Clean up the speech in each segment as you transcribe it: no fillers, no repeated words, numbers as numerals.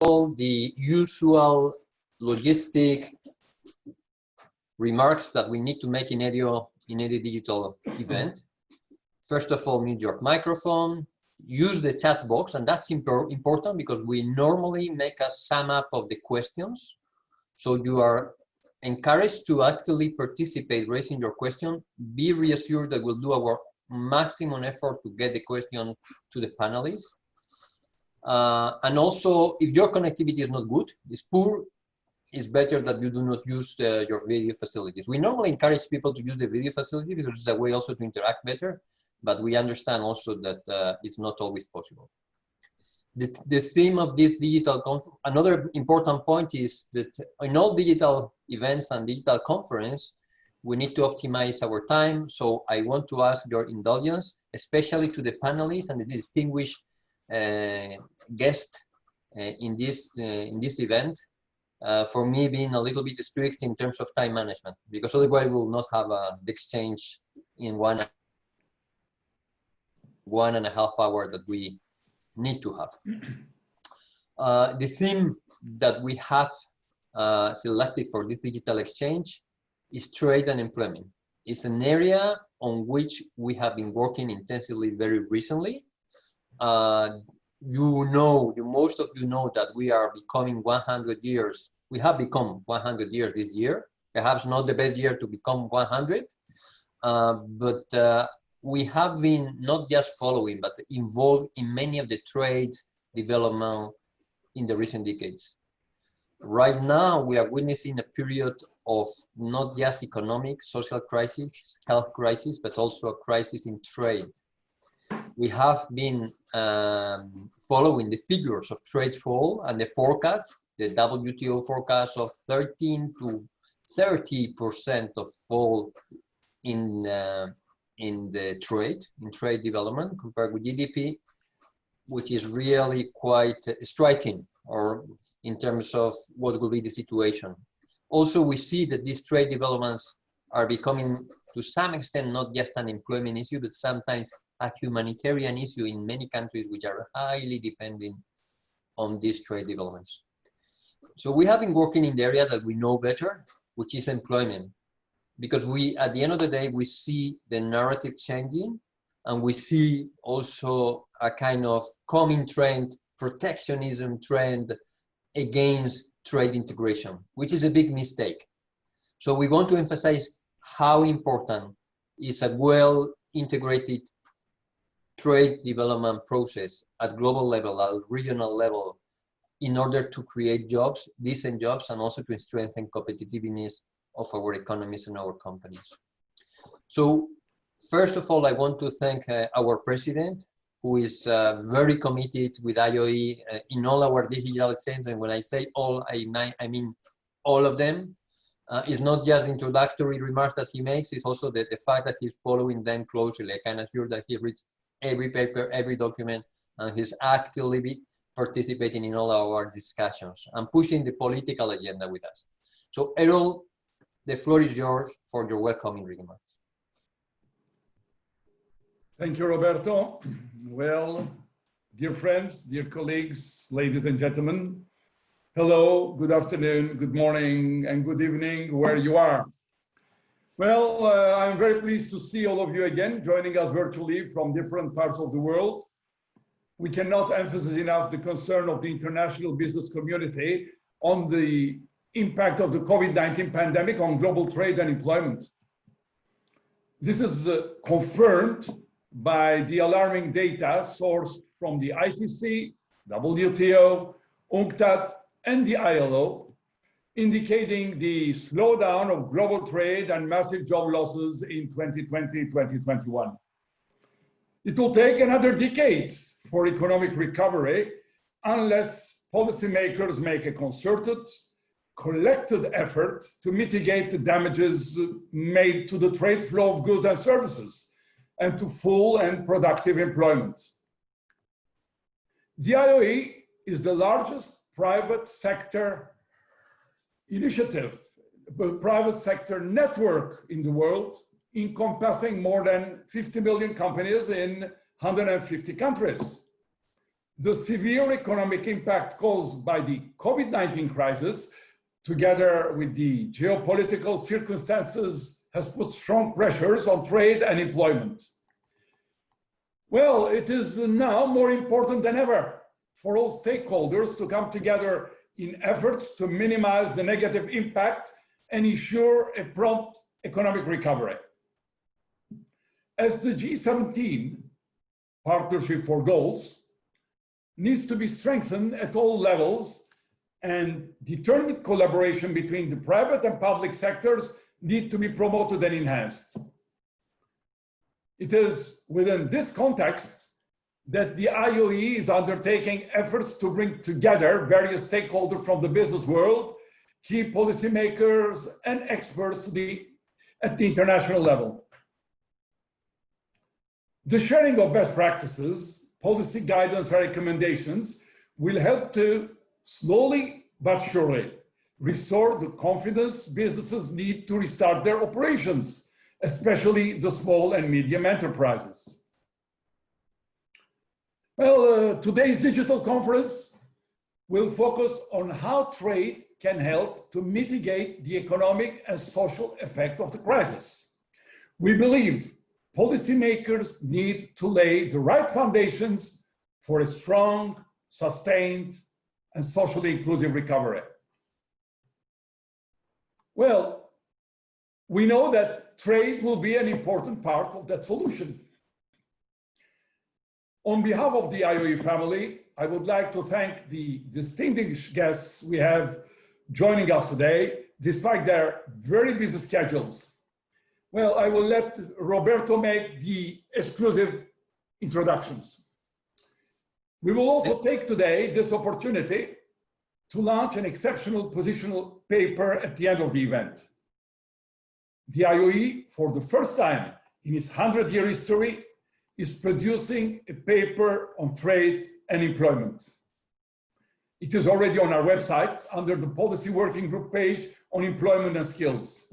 all, the usual logistic remarks that we need to make in any digital event. First of all, mute your microphone, use the chat box, and that's important because we normally make a sum up of the questions. So you are encouraged to actively participate, raising your question. Be reassured that we'll do our maximum effort to get the question to the panelists. And also, if your connectivity is not good, is poor, it's better that you do not use your video facilities. We normally encourage people to use the video facility because it's a way also to interact better, but we understand also that it's not always possible. The theme of this digital conference, another important point is that in all digital events and digital conference, we need to optimize our time. So I want to ask your indulgence, especially to the panelists and the distinguished guest in this event, for me being a little bit strict in terms of time management, because otherwise we will not have the exchange in 1.5 hours that we need to have. The theme that we have selected for this digital exchange is trade and employment. It's an area on which we have been working intensively very recently. Most of you know that we are becoming 100 years. We have become 100 years this year. Perhaps not the best year to become 100, but we have been not just following, but involved in many of the trades development in the recent decades. Right now, we are witnessing a period of not just economic, social crisis, health crisis, but also a crisis in trade. We have been following the figures of trade fall and the forecast, the WTO forecast of 13 to 30% of fall in the trade development compared with GDP, which is really quite striking, or in terms of what will be the situation. Also, we see that these trade developments are becoming, to some extent, not just an employment issue, but sometimes a humanitarian issue in many countries which are highly dependent on these trade developments. So we have been working in the area that we know better, which is employment, because at the end of the day, we see the narrative changing, and we see also a kind of coming trend, protectionism trend against trade integration, which is a big mistake. So we want to emphasize how important is a well-integrated trade development process at global level, at regional level, in order to create jobs, decent jobs, and also to strengthen competitiveness of our economies and our companies. So first of all, I want to thank our president, who is very committed with IOE in all our digital exchange. And when I say all, I mean all of them. It's not just introductory remarks that he makes, it's also the fact that he's following them closely. I can assure that he reads every paper, every document, and he's actively participating in all our discussions and pushing the political agenda with us. So Errol, the floor is yours for your welcoming remarks. Thank you, Roberto. Well, dear friends, dear colleagues, ladies and gentlemen, hello, good afternoon, good morning, and good evening, where you are. Well, I'm very pleased to see all of you again, joining us virtually from different parts of the world. We cannot emphasize enough the concern of the international business community on the impact of the COVID-19 pandemic on global trade and employment. This is confirmed by the alarming data sourced from the ITC, WTO, UNCTAD, and the ILO, indicating the slowdown of global trade and massive job losses in 2020-2021. It will take another decade for economic recovery unless policymakers make a concerted, collected effort to mitigate the damages made to the trade flow of goods and services and to full and productive employment. The IOE is the largest private sector initiative, private sector network in the world, encompassing more than 50 million companies in 150 countries. the severe economic impact caused by the COVID-19 crisis, together with the geopolitical circumstances, has put strong pressures on trade and employment. Well, it is now more important than ever for all stakeholders to come together in efforts to minimize the negative impact and ensure a prompt economic recovery. As the G17 Partnership for Goals needs to be strengthened at all levels, and determined collaboration between the private and public sectors need to be promoted and enhanced. It is within this context that the IOE is undertaking efforts to bring together various stakeholders from the business world, key policymakers, and experts at the international level. The sharing of best practices, policy guidance, and recommendations will help to slowly but surely restore the confidence businesses need to restart their operations, especially the small and medium enterprises. Well, today's digital conference will focus on how trade can help to mitigate the economic and social effect of the crisis. We believe policymakers need to lay the right foundations for a strong, sustained, and socially inclusive recovery. Well, we know that trade will be an important part of that solution. On behalf of the IOE family, I would like to thank the distinguished guests we have joining us today, despite their very busy schedules. Well, I will let Roberto make the exclusive introductions. We will also take today this opportunity to launch an exceptional positional paper at the end of the event. The IOE, for the first time in its 100-year history, is producing a paper on trade and employment. It is already on our website under the Policy Working Group page on employment and skills.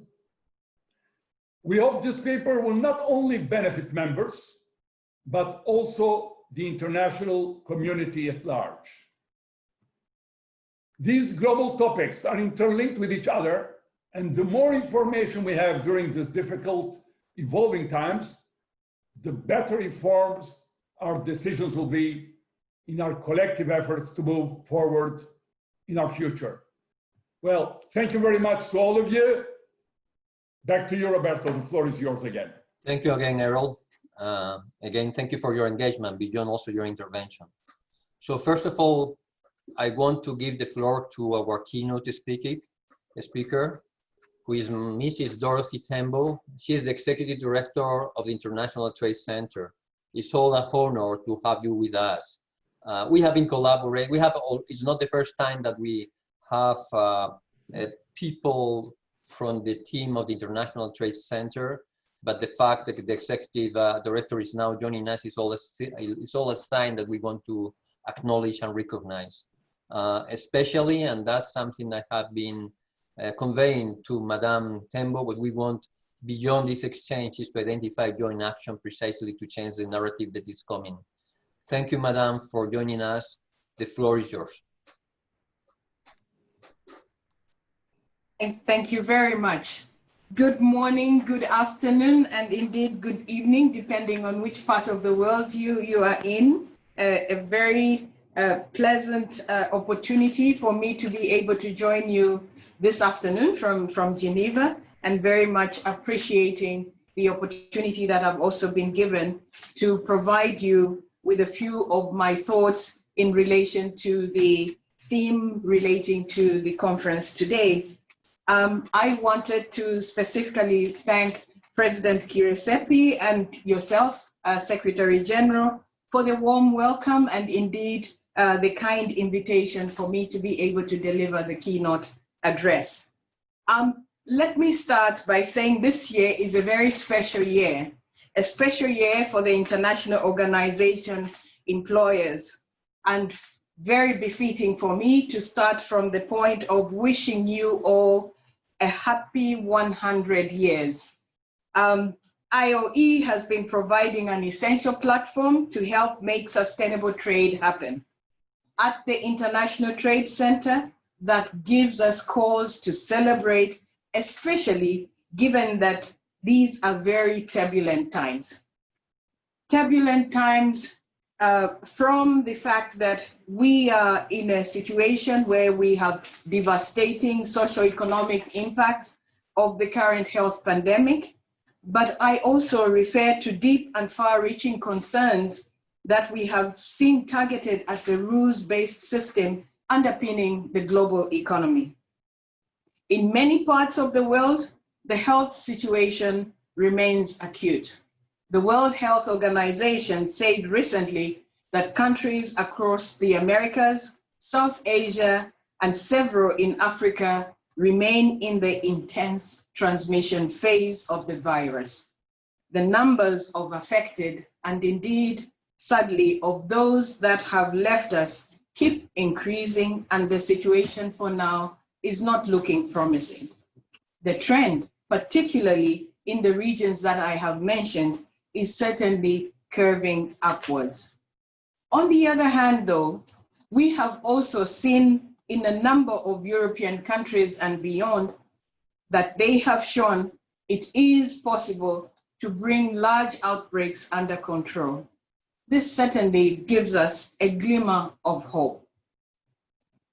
We hope this paper will not only benefit members, but also the international community at large. These global topics are interlinked with each other, and the more information we have during these difficult, evolving times, the better informed our decisions will be in our collective efforts to move forward in our future. Well, thank you very much to all of you. Back to you, Roberto. The floor is yours again. Thank you again, Errol. Again, thank you for your engagement beyond also your intervention. So first of all, I want to give the floor to our keynote speaker, who is Mrs. Dorothy Tembo. She is the Executive Director of the International Trade Center. It's all an honor to have you with us. We have been collaborating. It's not the first time that we have people from the team of the International Trade Center, but the fact that the Executive Director is now joining us is all a sign that we want to acknowledge and recognize. Especially, and that's something I have been conveying to Madame Tembo, what we want beyond this exchange is to identify joint action precisely to change the narrative that is coming. Thank you, Madame, for joining us. The floor is yours. Thank you very much. Good morning, good afternoon, and indeed good evening, depending on which part of the world you are in. A very pleasant opportunity for me to be able to join you this afternoon from Geneva, and very much appreciating the opportunity that I've also been given to provide you with a few of my thoughts in relation to the theme relating to the conference today. I wanted to specifically thank President Kirisepi and yourself, Secretary General, for the warm welcome and indeed the kind invitation for me to be able to deliver the keynote address. Let me start by saying this year is a very special year for the International Organization employers, and very befitting for me to start from the point of wishing you all a happy 100 years. IOE has been providing an essential platform to help make sustainable trade happen. at the International Trade Center that gives us cause to celebrate, especially given that these are very turbulent times. Turbulent times from the fact that we are in a situation where we have devastating socioeconomic impact of the current health pandemic, but I also refer to deep and far-reaching concerns that we have seen targeted at the rules-based system underpinning the global economy. In many parts of the world, the health situation remains acute. The World Health Organization said recently that countries across the Americas, South Asia, and several in Africa remain in the intense transmission phase of the virus. The numbers of affected, and indeed, sadly, of those that have left us keep increasing, and the situation for now is not looking promising. The trend, particularly in the regions that I have mentioned, is certainly curving upwards. On the other hand, though, we have also seen in a number of European countries and beyond that they have shown it is possible to bring large outbreaks under control. This certainly gives us a glimmer of hope.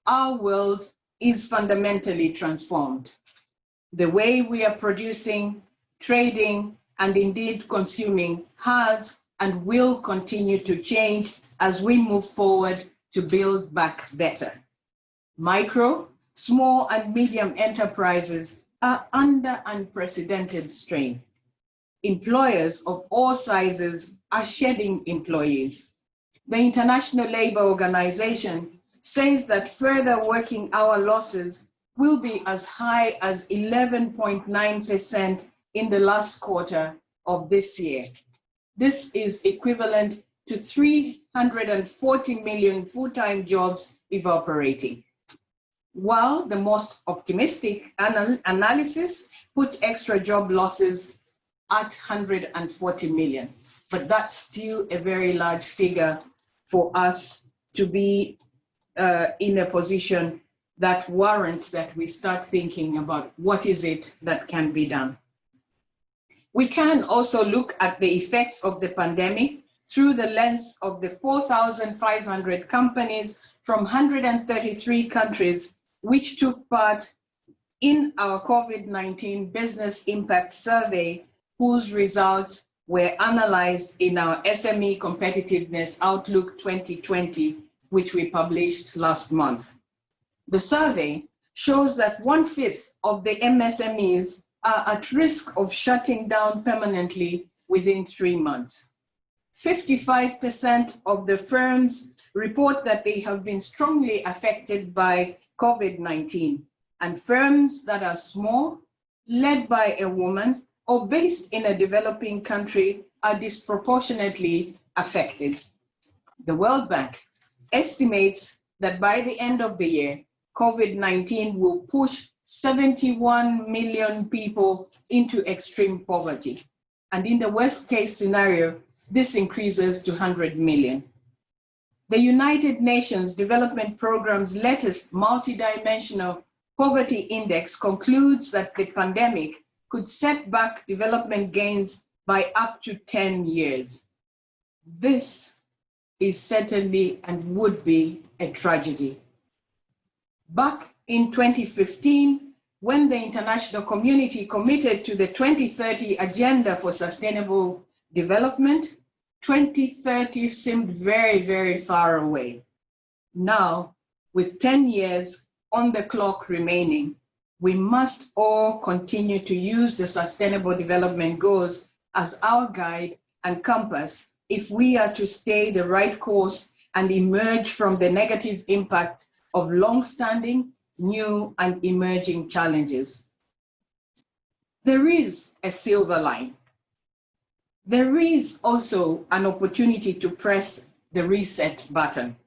Our world is fundamentally transformed. The way we are producing, trading, and indeed consuming has and will continue to change as we move forward to build back better. Micro, small, and medium enterprises are under unprecedented strain. Employers of all sizes are shedding employees. The International Labour Organization says that further working hour losses will be as high as 11.9% in the last quarter of this year. This is equivalent to 340 million full-time jobs evaporating. While the most optimistic analysis puts extra job losses at 140 million, but that's still a very large figure for us to be in a position that warrants that we start thinking about what is it that can be done. We can also look at the effects of the pandemic through the lens of the 4,500 companies from 133 countries which took part in our COVID-19 Business Impact Survey, whose results were analyzed in our SME Competitiveness Outlook 2020, which we published last month. The survey shows that 1/5 of the MSMEs are at risk of shutting down permanently within 3 months. 55% of the firms report that they have been strongly affected by COVID-19, and firms that are small, led by a woman, or based in a developing country are disproportionately affected. The World Bank estimates that by the end of the year, COVID-19 will push 71 million people into extreme poverty. And in the worst case scenario, this increases to 100 million. The United Nations Development Programme's latest multidimensional poverty index concludes that the pandemic could set back development gains by up to 10 years. This is certainly and would be a tragedy. Back in 2015, when the international community committed to the 2030 Agenda for Sustainable Development, 2030 seemed very, very far away. Now, with 10 years on the clock remaining, we must all continue to use the Sustainable Development Goals as our guide and compass if we are to stay the right course and emerge from the negative impact of long-standing, new, and emerging challenges. There is a silver line. There is also an opportunity to press the reset button.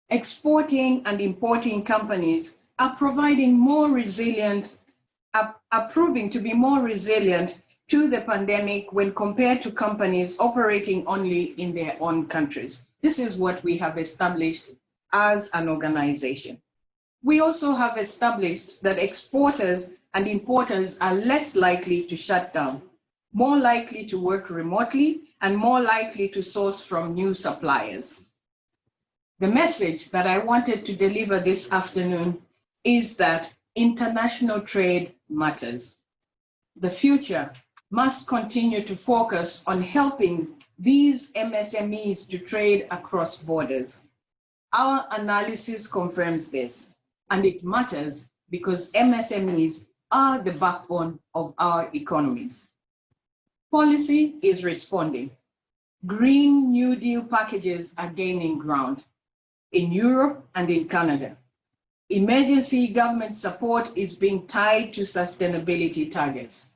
Exporting and importing companies are proving to be more resilient to the pandemic when compared to companies operating only in their own countries. This is what we have established as an organization. We also have established that exporters and importers are less likely to shut down, more likely to work remotely, and more likely to source from new suppliers. The message that I wanted to deliver this afternoon is that international trade matters. The future must continue to focus on helping these MSMEs to trade across borders. Our analysis confirms this, and it matters because MSMEs are the backbone of our economies. Policy is responding. Green New Deal packages are gaining ground in Europe and in Canada. Emergency government support is being tied to sustainability targets.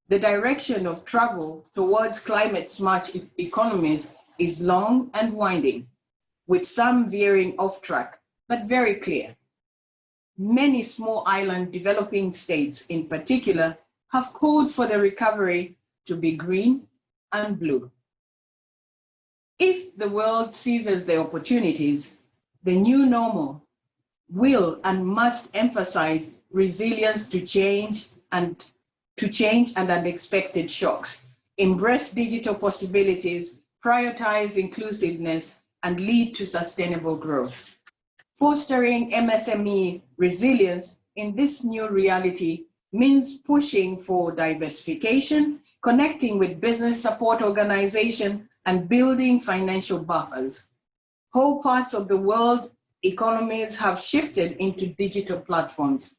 The direction of travel towards climate-smart economies is long and winding, with some veering off track, but very clear. Many small island developing states in particular have called for the recovery to be green and blue. If the world seizes the opportunities, the new normal will and must emphasize resilience to change and unexpected shocks, embrace digital possibilities, prioritize inclusiveness, and lead to sustainable growth. Fostering MSME resilience in this new reality means pushing for diversification, connecting with business support organizations, and building financial buffers. Whole parts of the world economies have shifted into digital platforms.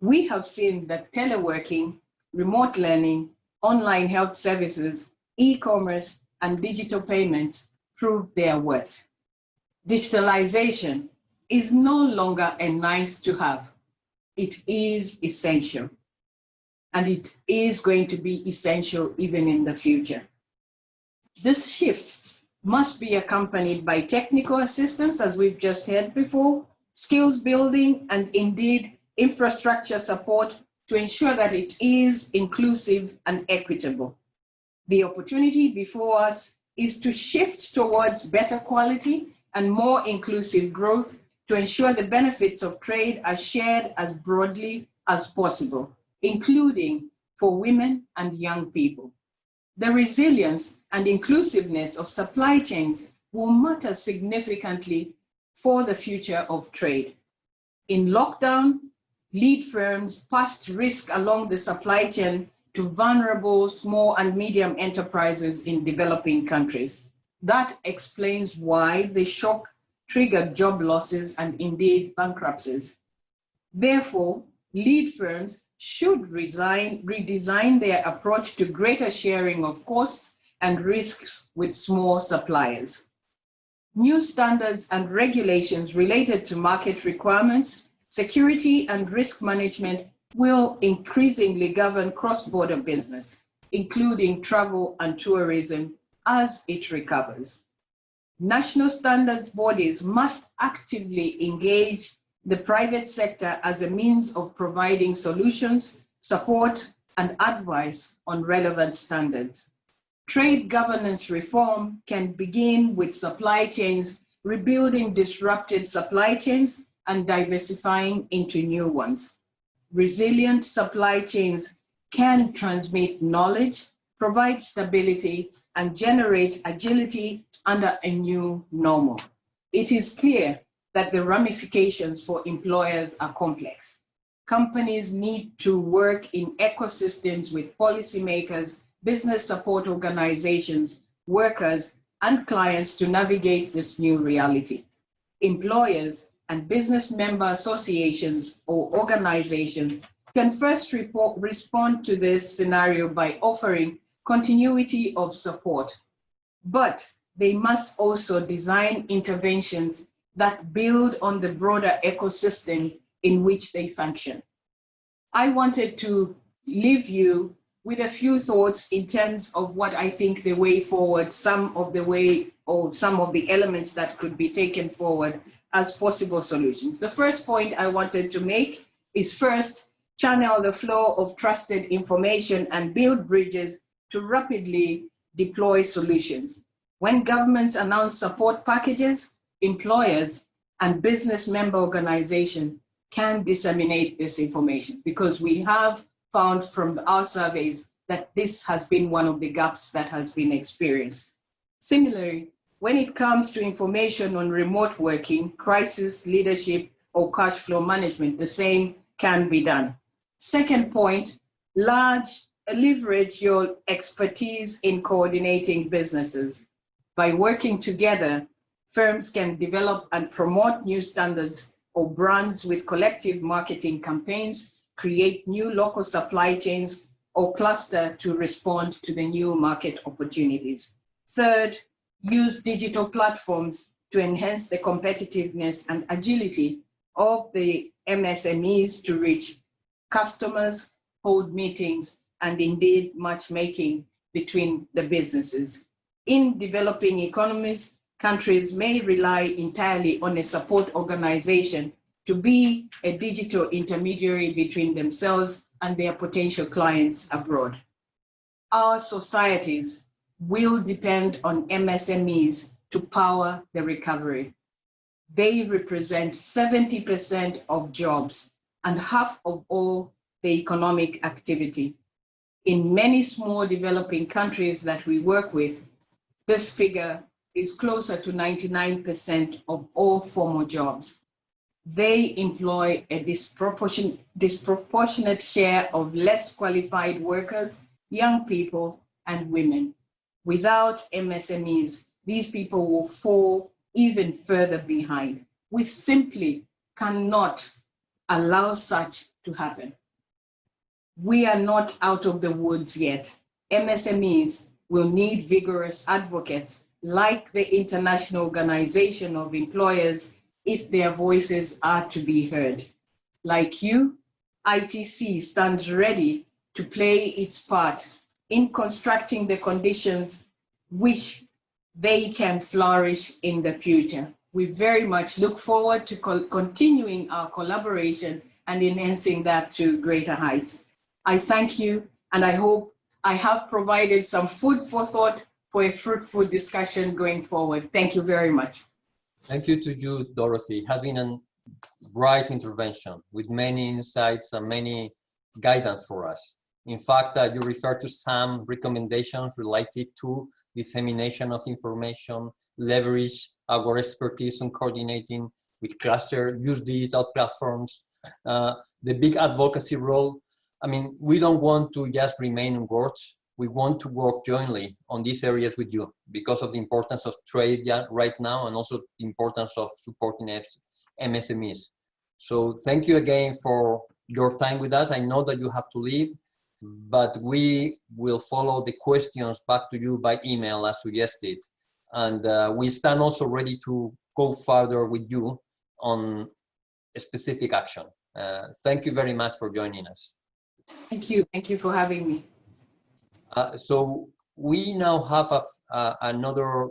We have seen that teleworking, remote learning, online health services, e-commerce, and digital payments prove their worth. Digitalization is no longer a nice to have. It is essential. And it is going to be essential even in the future. This shift must be accompanied by technical assistance, as we've just heard before, skills building, and indeed infrastructure support to ensure that it is inclusive and equitable. The opportunity before us is to shift towards better quality and more inclusive growth to ensure the benefits of trade are shared as broadly as possible, including for women and young people. The resilience and inclusiveness of supply chains will matter significantly for the future of trade. In lockdown, lead firms passed risk along the supply chain to vulnerable small and medium enterprises in developing countries. That explains why the shock triggered job losses and indeed bankruptcies. Therefore, lead firms should redesign their approach to greater sharing of costs and risks with small suppliers. New standards and regulations related to market requirements, security and risk management will increasingly govern cross-border business, including travel and tourism as it recovers. National standards bodies must actively engage the private sector as a means of providing solutions, support, and advice on relevant standards. Trade governance reform can begin with supply chains, rebuilding disrupted supply chains and diversifying into new ones. Resilient supply chains can transmit knowledge, provide stability, and generate agility under a new normal. It is clear that the ramifications for employers are complex. Companies need to work in ecosystems with policymakers, business support organizations, workers, and clients to navigate this new reality. Employers and business member associations or organizations can first respond to this scenario by offering continuity of support, but they must also design interventions that build on the broader ecosystem in which they function. I wanted to leave you with a few thoughts in terms of what I think the way forward, some of the elements that could be taken forward as possible solutions. The first point I wanted to make is first, channel the flow of trusted information and build bridges to rapidly deploy solutions. When governments announce support packages, employers and business member organization can disseminate this information, because we have found from our surveys that this has been one of the gaps that has been experienced. Similarly, when it comes to information on remote working, crisis leadership, or cash flow management, the same can be done. Second point, leverage your expertise in coordinating businesses. By working together, firms can develop and promote new standards or brands with collective marketing campaigns, create new local supply chains, or cluster to respond to the new market opportunities. Third, use digital platforms to enhance the competitiveness and agility of the MSMEs to reach customers, hold meetings, and indeed matchmaking between the businesses. In developing economies, countries may rely entirely on a support organization to be a digital intermediary between themselves and their potential clients abroad. Our societies will depend on MSMEs to power the recovery. They represent 70% of jobs and half of all the economic activity. In many small developing countries that we work with, this figure is closer to 99% of all formal jobs. They employ a disproportionate share of less qualified workers, young people, and women. Without MSMEs, these people will fall even further behind. We simply cannot allow such to happen. We are not out of the woods yet. MSMEs will need vigorous advocates like the International Organization of Employers if their voices are to be heard. Like you, ITC stands ready to play its part in constructing the conditions which they can flourish in the future. We very much look forward to continuing our collaboration and enhancing that to greater heights. I thank you, and I hope I have provided some food for thought for a fruitful discussion going forward. Thank you very much. Thank you to you, Dorothy. It has been a bright intervention with many insights and many guidance for us. In fact, you referred to some recommendations related to dissemination of information, leverage our expertise on coordinating with cluster, use digital platforms, the big advocacy role. I mean, we don't want to just remain in words. We want to work jointly on these areas with you because of the importance of trade right now and also the importance of supporting MSMEs. So thank you again for your time with us. I know that you have to leave, but we will follow the questions back to you by email as suggested. And we stand also ready to go further with you on a specific action. Thank you very much for joining us. Thank you. Thank you for having me. So we now have another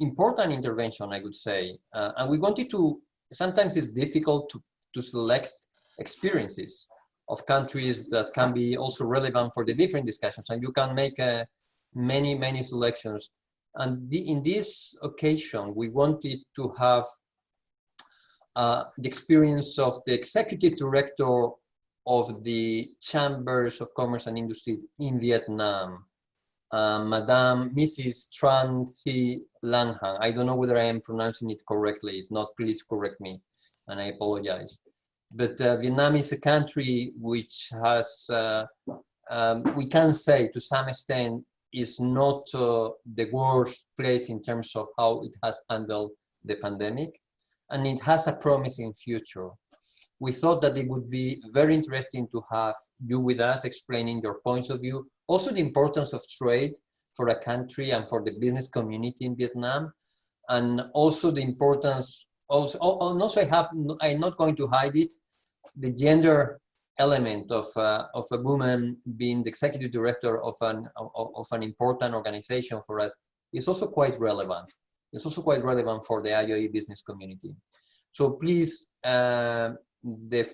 important intervention, I would say. And we wanted to, sometimes it's difficult to select experiences of countries that can be also relevant for the different discussions. And you can make many selections. And in this occasion, we wanted to have the experience of the executive director of the Chambers of Commerce and Industry in Vietnam, Mrs. Tran Thi Lang Hang. I don't know whether I am pronouncing it correctly. If not, please correct me, and I apologize. But Vietnam is a country which has, we can say to some extent, is not the worst place in terms of how it has handled the pandemic, and it has a promising future. We thought that it would be very interesting to have you with us explaining your points of view, also the importance of trade for a country and for the business community in Vietnam, and also the importance, I'm not going to hide it, the gender element of a woman being the executive director of an important organization for us is also quite relevant. It's also quite relevant for the IOE business community. So please, the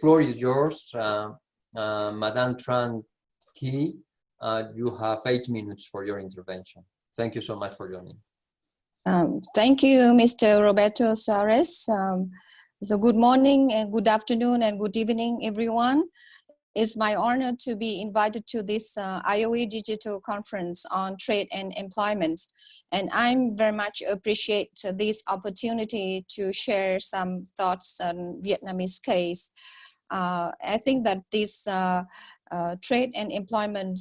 floor is yours, Madame Tran Thi. You have 8 minutes for your intervention. Thank you so much for joining. Thank you, Mr. Roberto Suarez. So good morning and good afternoon and good evening, everyone. It's my honor to be invited to this IOE digital conference on trade and employment. And I'm very much appreciate this opportunity to share some thoughts on Vietnamese case. I think that this trade and employment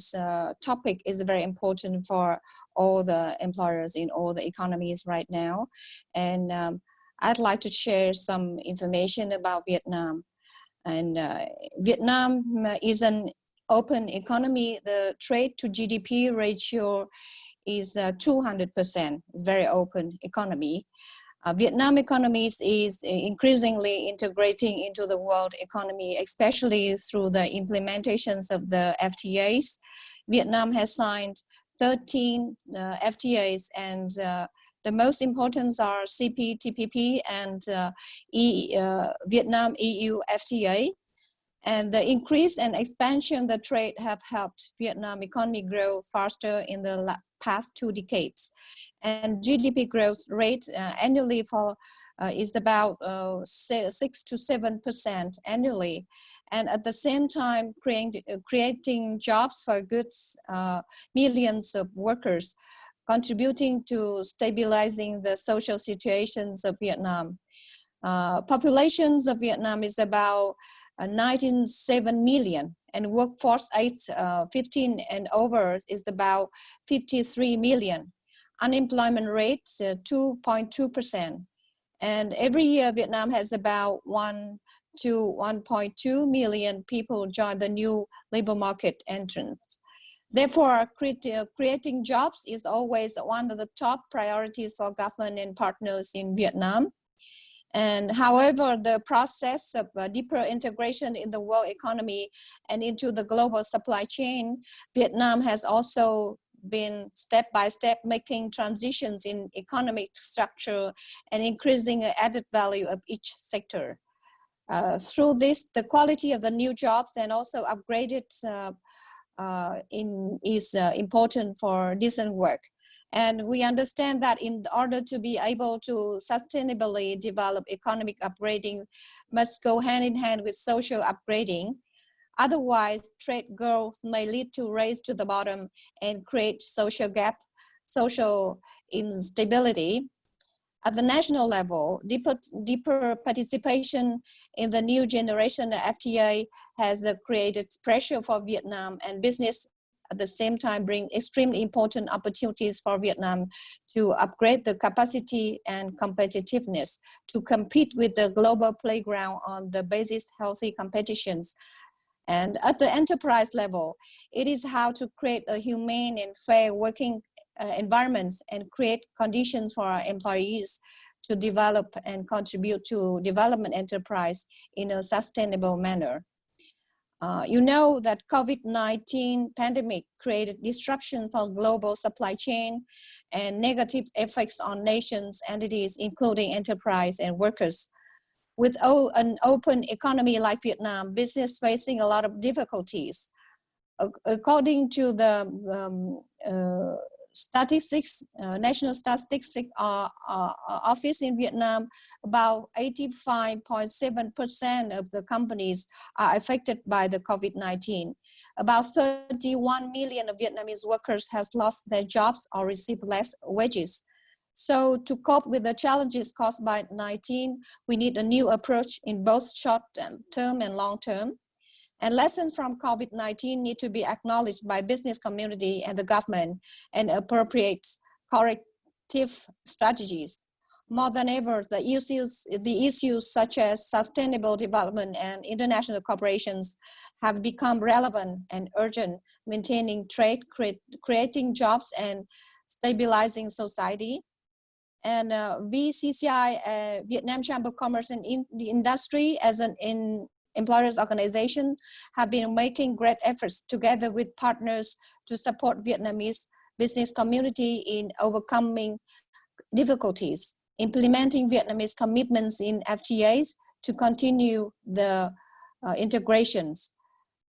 topic is very important for all the employers in all the economies right now. And I'd like to share some information about Vietnam. And Vietnam is an open economy. The trade to GDP ratio is 200%. It's very open economy. Vietnam economy is increasingly integrating into the world economy, especially through the implementations of the FTAs. Vietnam has signed 13 FTAs, and the most important are CPTPP and Vietnam EU FTA. And the increase and expansion of the trade have helped Vietnam economy grow faster in the past 2 decades. And GDP growth rate annually for is about 6 to 7% annually. And at the same time, creating jobs for goods, millions of workers, contributing to stabilizing the social situations of Vietnam. Populations of Vietnam is about 97 million, and workforce age 15 and over is about 53 million. Unemployment rate 2.2%. And every year Vietnam has about 1 to 1.2 million people join the new labor market entrance. Therefore, creating jobs is always one of the top priorities for government and partners in Vietnam. And however, the process of deeper integration in the world economy and into the global supply chain, Vietnam has also been step by step making transitions in economic structure and increasing the added value of each sector. Through this, the quality of the new jobs and also upgraded is important for decent work. And we understand that in order to be able to sustainably develop economic upgrading must go hand in hand with social upgrading. Otherwise, trade growth may lead to race to the bottom and create social gap, social instability. At the national level, deeper participation in the new generation FTA has created pressure for Vietnam, and business at the same time bring extremely important opportunities for Vietnam to upgrade the capacity and competitiveness to compete with the global playground on the basis healthy competitions. And at the enterprise level, it is how to create a humane and fair working environment and create conditions for our employees to develop and contribute to development enterprise in a sustainable manner. You know that COVID-19 pandemic created disruption for global supply chain and negative effects on nations, entities, including enterprise and workers. With an open economy like Vietnam, business facing a lot of difficulties. According to the statistics, National Statistics Office in Vietnam, about 85.7% of the companies are affected by the COVID-19. About 31 million of Vietnamese workers has lost their jobs or received less wages. So to cope with the challenges caused by 19, we need a new approach in both short term and long term. And lessons from COVID-19 need to be acknowledged by business community and the government and appropriate corrective strategies. More than ever, the issues such as sustainable development and international cooperations have become relevant and urgent, maintaining trade, creating jobs and stabilizing society. And VCCI, Vietnam Chamber of Commerce and the Industry, as an employers organization, have been making great efforts together with partners to support Vietnamese business community in overcoming difficulties, implementing Vietnamese commitments in FTAs to continue the integrations.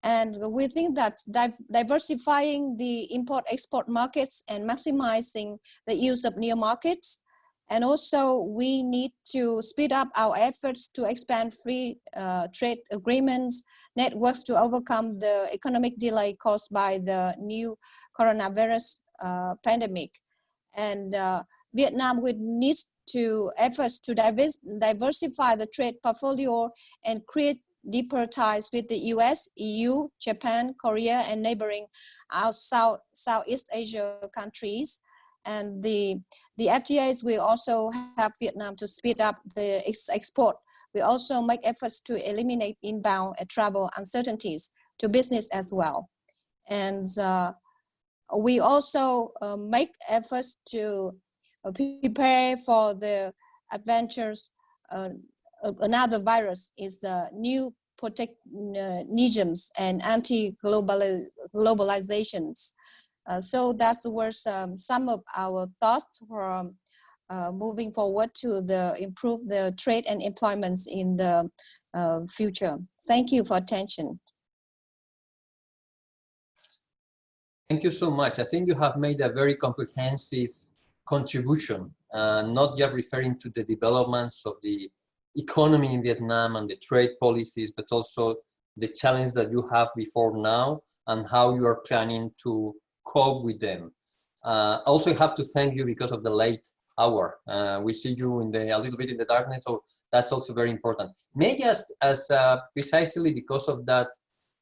And we think that diversifying the import-export markets and maximizing the use of new markets And also we need to speed up our efforts to expand free trade agreements, networks to overcome the economic delay caused by the new coronavirus pandemic. And Vietnam would need to efforts to diversify the trade portfolio and create deeper ties with the US, EU, Japan, Korea, and neighboring our Southeast Asia countries. And the FTAs will also help Vietnam to speed up the export. We also make efforts to eliminate inbound travel uncertainties to business as well. And we also make efforts to prepare for the adventures. Another virus is the new protectionisms and anti-globalizations. So that were some of our thoughts from moving forward to improve the trade and employments in the future. Thank you for attention. Thank you so much. I think you have made a very comprehensive contribution, not just referring to the developments of the economy in Vietnam and the trade policies, but also the challenge that you have before now and how you are planning to cope with them. I also have to thank you because of the late hour. We see you in a little bit in the darkness, so that's also very important. Maybe as precisely because of that,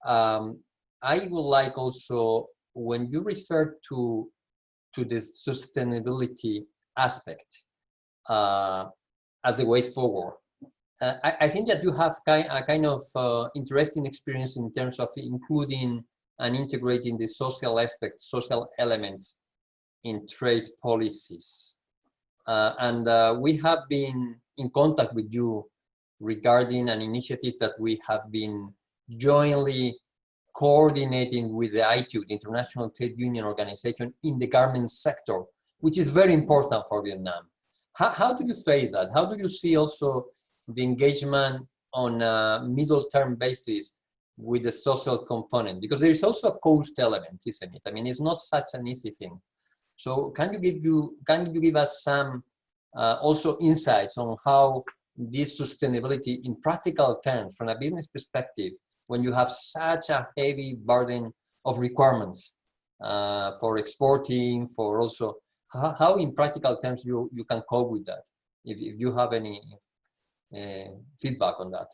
I would like also, when you refer to this sustainability aspect as the way forward, I think that you have a kind of interesting experience in terms of including and integrating the social aspects, social elements in trade policies. And we have been in contact with you regarding an initiative that we have been jointly coordinating with the ITU, the International Trade Union Organization, in the garment sector, which is very important for Vietnam. How do you face that? How do you see also the engagement on a middle-term basis with the social component? Because there is also a cost element, isn't it? I mean, it's not such an easy thing. So can you give us some also insights on how this sustainability in practical terms, from a business perspective, when you have such a heavy burden of requirements for exporting, for also, how in practical terms you can cope with that, if you have any feedback on that.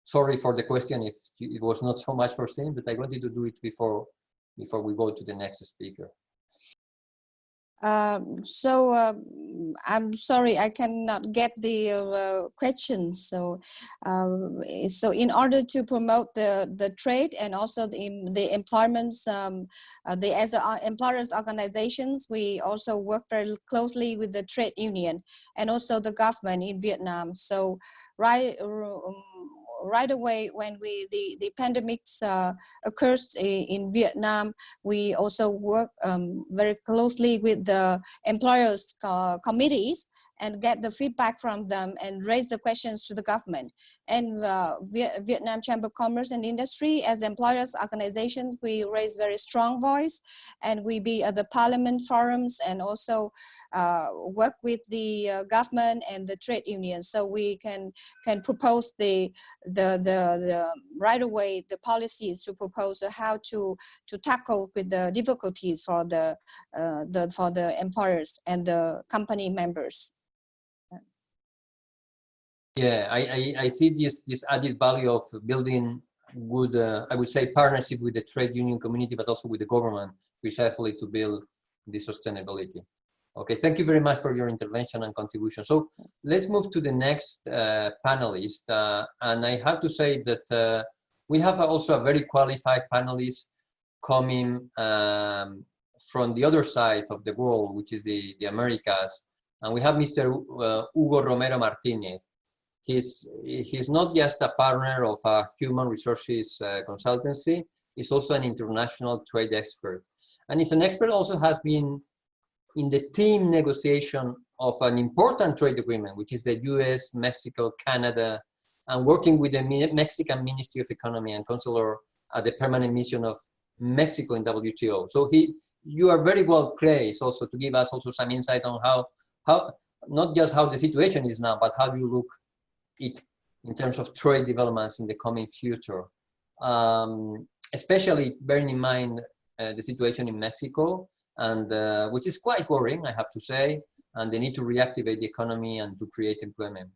Sorry for the question if it was not so much foreseen, but I wanted to do it before we go to the next speaker. I'm sorry, I cannot get the questions. So in order to promote the trade and also the employments, as employers organizations, we also work very closely with the trade union and also the government in Vietnam. So right away when the pandemics occurs in Vietnam, we also work very closely with the employers committees and get the feedback from them and raise the questions to the government. And Vietnam Chamber of Commerce and Industry, as employers organizations, we raise very strong voice, and we be at the parliament forums and also work with the government and the trade unions, so we can propose the right away the policies to propose how to tackle with the difficulties for the employers and the company members. Yeah, I see this added value of building good, I would say, partnership with the trade union community, but also with the government, precisely to build the sustainability. Okay, thank you very much for your intervention and contribution. So let's move to the next panelist. And I have to say that we have also a very qualified panelist coming from the other side of the world, which is the Americas. And we have Mr. Hugo Romero Martinez. He's not just a partner of a human resources consultancy, he's also an international trade expert. And he's an expert also has been in the team negotiation of an important trade agreement, which is the US, Mexico, Canada, and working with the Mexican Ministry of Economy and Consular at the permanent mission of Mexico in WTO. So you are very well placed also to give us also some insight on how not just how the situation is now, but how do you look it in terms of trade developments in the coming future, especially bearing in mind the situation in Mexico, and which is quite worrying, I have to say, and the need to reactivate the economy and to create employment.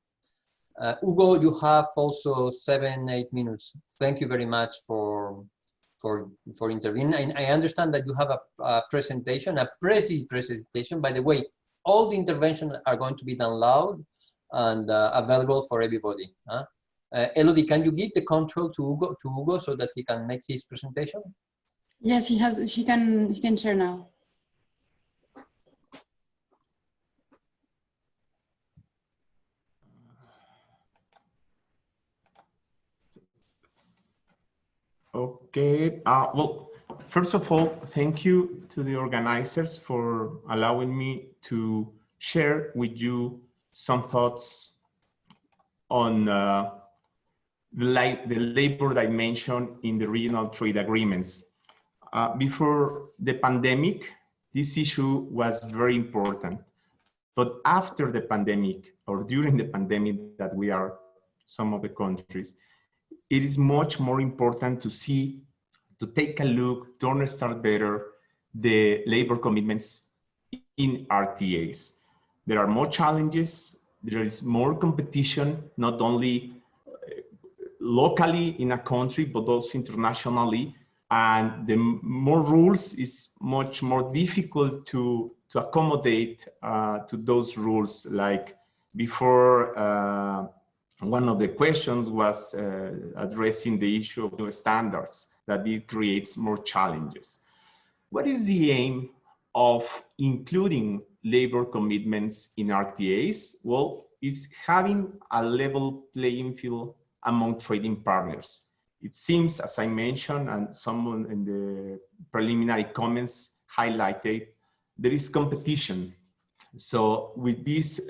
Hugo, you have also 7-8 minutes. Thank you very much for intervening. I understand that you have a presentation, a presentation. By the way, all the interventions are going to be downloaded and available for everybody. Elodie, can you give the control to Hugo so that he can make his presentation? Yes, he can share now. Okay, well, first of all, thank you to the organizers for allowing me to share with you some thoughts on the labor dimension in the regional trade agreements. Before the pandemic, this issue was very important. But after the pandemic, or during the pandemic that we are, some of the countries, it is much more important to take a look, to understand better the labor commitments in RTAs. There are more challenges, there is more competition, not only locally in a country, but also internationally. And the more rules is much more difficult to accommodate to those rules. Like before, one of the questions was addressing the issue of new standards, that it creates more challenges. What is the aim of including labor commitments in RTAs? Well, it's having a level playing field among trading partners. It seems, as I mentioned, and someone in the preliminary comments highlighted, there is competition. So with these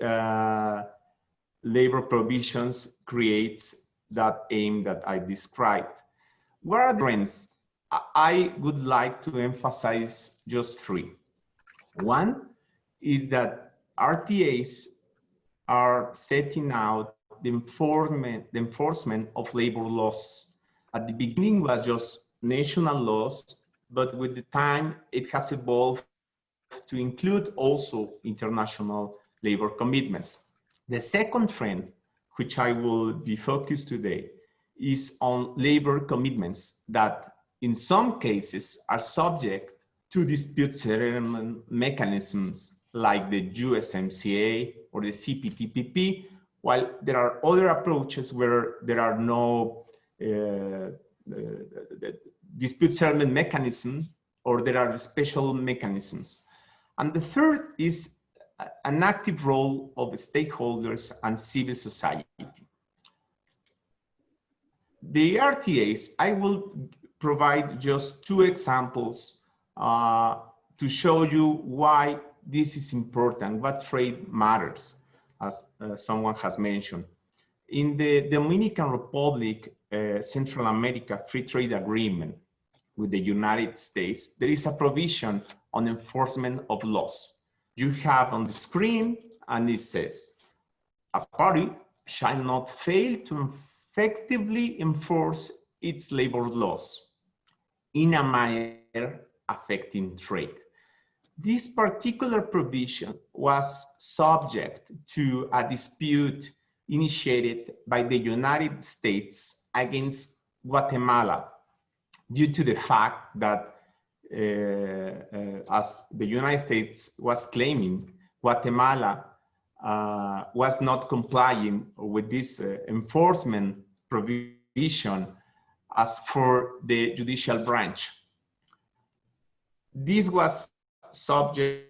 labor provisions creates that aim that I described. What are the trends? I would like to emphasize just three. One is that RTAs are setting out the enforcement of labor laws. At the beginning was just national laws, but with the time it has evolved to include also international labor commitments. The second trend, which I will be focused today, is on labor commitments that in some cases are subject to dispute settlement mechanisms like the USMCA or the CPTPP, while there are other approaches where there are no dispute settlement mechanism, or there are special mechanisms. And the third is an active role of stakeholders and civil society. The RTAs, I will provide just two examples to show you why this is important, what trade matters, as someone has mentioned. In the Dominican Republic, Central America Free Trade Agreement with the United States, there is a provision on enforcement of laws. You have on the screen, and it says, a party shall not fail to effectively enforce its labor laws in a manner affecting trade. This particular provision was subject to a dispute initiated by the United States against Guatemala due to the fact that, as the United States was claiming, Guatemala was not complying with this enforcement provision as for the judicial branch. This was subject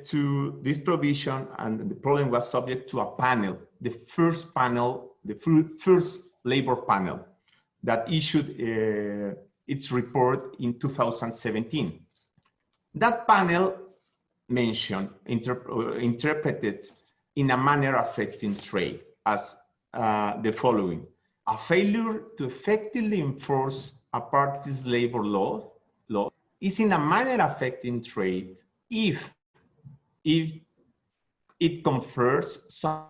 to this provision, and the problem was subject to a panel, the first panel, the first labor panel that issued its report in 2017. That panel mentioned, interpreted in a manner affecting trade as the following: a failure to effectively enforce a party's labor law is in a manner affecting trade if it it confers some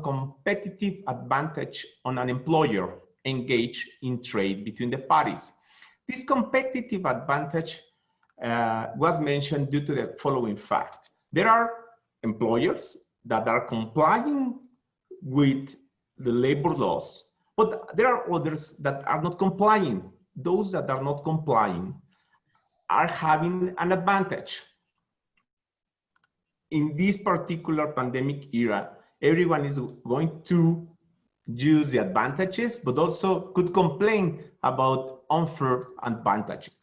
competitive advantage on an employer engaged in trade between the parties. This competitive advantage was mentioned due to the following fact. There are employers that are complying with the labor laws, but there are others that are not complying. Those that are not complying are having an advantage. In this particular pandemic era, everyone is going to use the advantages, but also could complain about unfair advantages.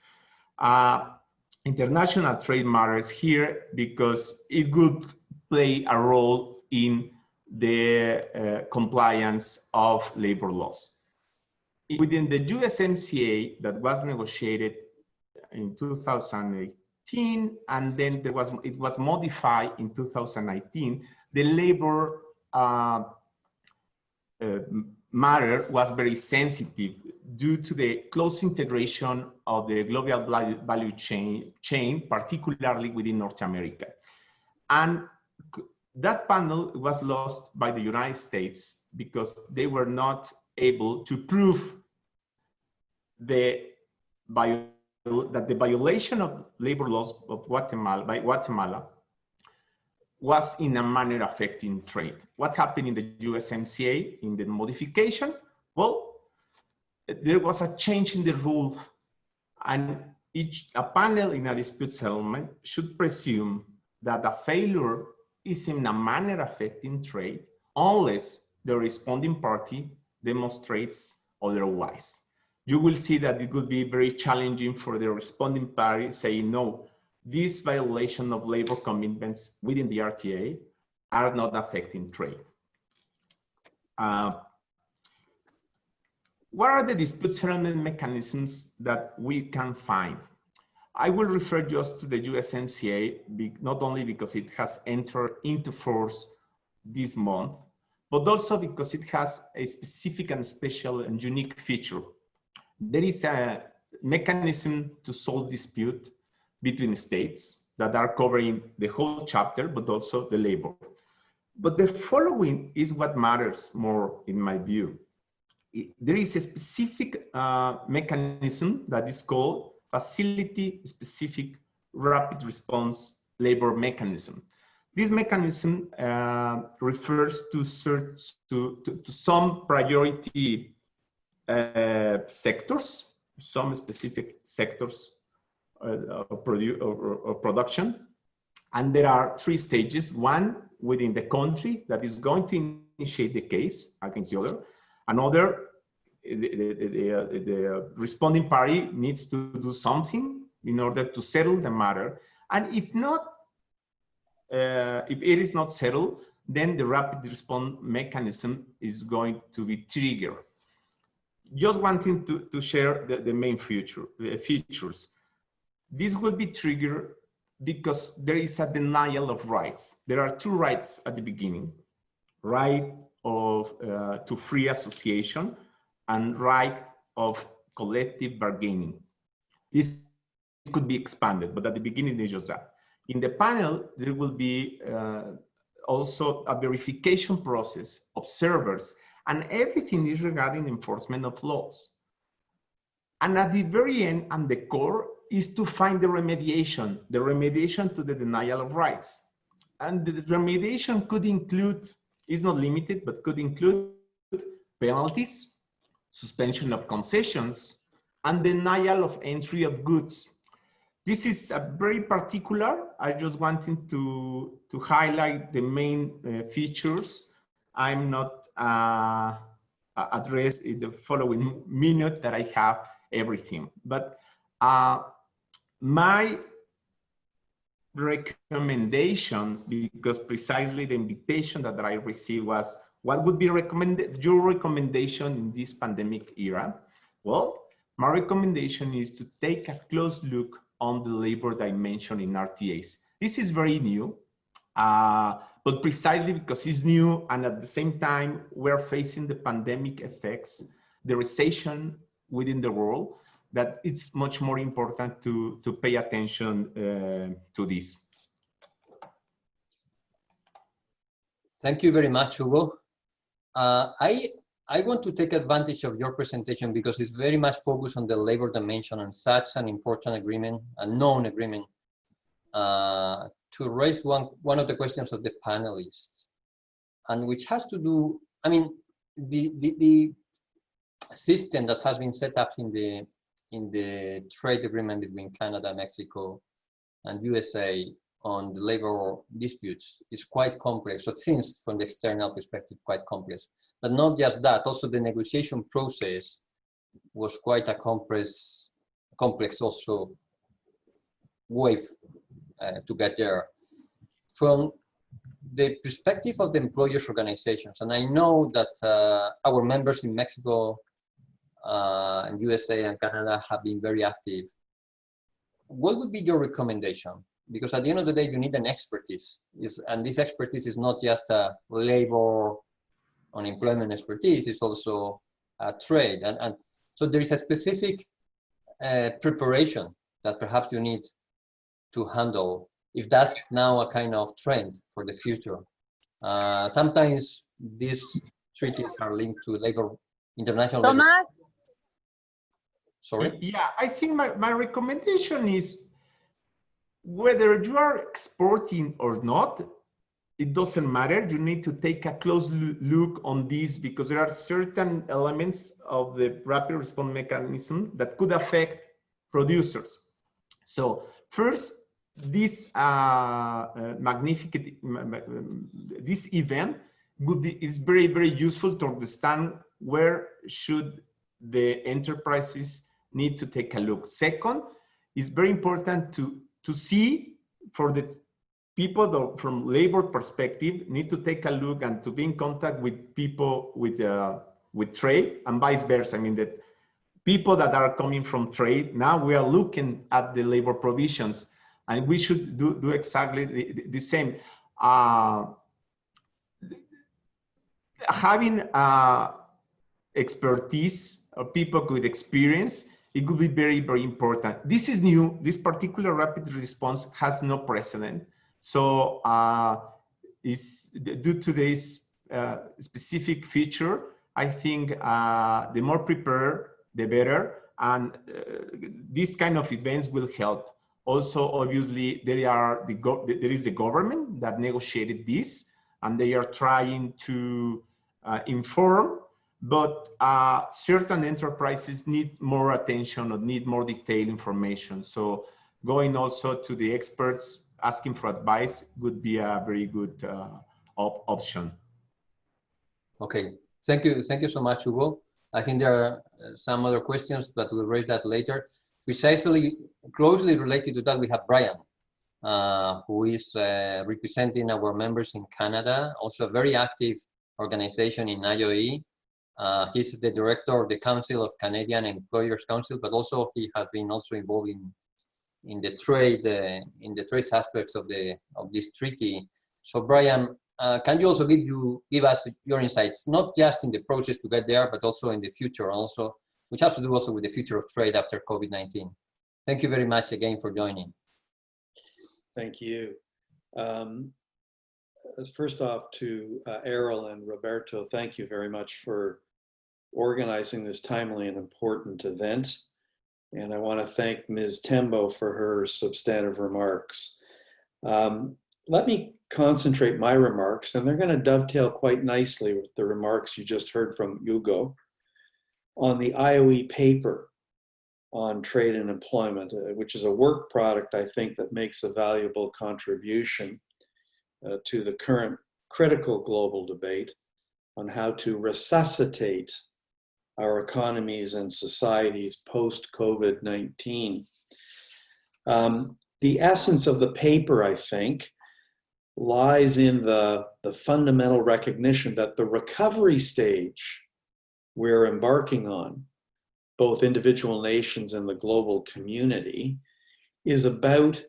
International trade matters here because it could play a role in the compliance of labor laws. Within the USMCA that was negotiated in 2018, and then it was modified in 2019, the labor matter was very sensitive due to the close integration of the global value chain, particularly within North America. And that panel was lost by the United States because they were not able to prove that the violation of labor laws of by Guatemala was in a manner affecting trade. What happened in the USMCA in the modification? Well, there was a change in the rule, and a panel in a dispute settlement should presume that a failure is in a manner affecting trade unless the responding party demonstrates otherwise. You will see that it would be very challenging for the responding party saying, no, this violation of labor commitments within the RTA are not affecting trade. What are the dispute settlement mechanisms that we can find? I will refer just to the USMCA, not only because it has entered into force this month, but also because it has a specific and special and unique feature. There is a mechanism to solve dispute between states that are covering the whole chapter, but also the labor. But the following is what matters more in my view. There is a specific mechanism that is called Facility-Specific Rapid Response Labor Mechanism. This mechanism refers to some priority sectors, some specific sectors of production. And there are 3 stages. One within the country that is going to initiate the case against the other. Another, the responding party needs to do something in order to settle the matter. And if not, if it is not settled, then the rapid response mechanism is going to be triggered. Just wanting to share the main features. This will be triggered because there is a denial of rights. There are 2 rights at the beginning: right of to free association and right of collective bargaining. This could be expanded, but at the beginning it's just that. In the panel, there will be also a verification process, observers, and everything is regarding enforcement of laws. And at the very end and the core is to find the remediation to the denial of rights. And the remediation could include, is not limited, but could include penalties, suspension of concessions, and denial of entry of goods. This is a very particular. I just wanted to highlight the main features. I'm not address in the following minute that I have everything, but my recommendation, because precisely the invitation that I received was, what would be your recommendation in this pandemic era? Well, my recommendation is to take a close look on the labor dimension in RTAs. This is very new, but precisely because it's new and at the same time we're facing the pandemic effects, the recession within the world, that it's much more important to pay attention to this. Thank you very much, Hugo. I want to take advantage of your presentation because it's very much focused on the labor dimension and such an important agreement, a known agreement, to raise one of the questions of the panelists, and which has to do, I mean, the system that has been set up in the trade agreement between Canada, Mexico, and USA on the labor disputes is quite complex. So it seems from the external perspective quite complex. But not just that, also the negotiation process was quite a complex also way to get there. From the perspective of the employers' organizations, and I know that our members in Mexico and USA and Canada have been very active, what would be your recommendation? Because at the end of the day, you need an expertise, and this expertise is not just a labor unemployment expertise, it's also a trade. And so there is a specific preparation that perhaps you need to handle, if that's now a kind of trend for the future. Sometimes these treaties are linked to labor, international labor. Tomás? Sorry? Yeah, I think my recommendation is whether you are exporting or not, it doesn't matter. You need to take a close look on this because there are certain elements of the rapid response mechanism that could affect producers. So first, this this event is very, very useful to understand where should the enterprises need to take a look. Second, it's very important to see, for the people that, from labor perspective, need to take a look and to be in contact with people with trade and vice versa. I mean, that people that are coming from trade, now we are looking at the labor provisions, and we should do exactly the same. Having expertise or people with experience, it could be very, very important. This is new. This particular rapid response has no precedent. So it's due to this specific feature, I think the more prepared, the better. And these kind of events will help. Also, obviously, there is the government that negotiated this, and they are trying to inform. But certain enterprises need more attention or need more detailed information. So going also to the experts, asking for advice would be a very good option. Okay, thank you so much, Hugo. I think there are some other questions, but we'll raise that later. Precisely, closely related to that, we have Brian, who is representing our members in Canada, also a very active organization in IOE. He's the director of the Council of Canadian Employers Council, but also he has been also involved in the trade aspects of this treaty. So Brian, can you also give us your insights, not just in the process to get there, but also in the future, also which has to do also with the future of trade after COVID-19. Thank you very much again for joining. Thank you. First off, to Errol and Roberto, thank you very much for organizing this timely and important event. And I want to thank Ms. Tembo for her substantive remarks. Let me concentrate my remarks, and they're going to dovetail quite nicely with the remarks you just heard from Hugo on the IOE paper on trade and employment, which is a work product, I think, that makes a valuable contribution to the current critical global debate on how to resuscitate our economies and societies post-COVID-19. The essence of the paper, I think, lies in the fundamental recognition that the recovery stage we're embarking on, both individual nations and the global community, is about,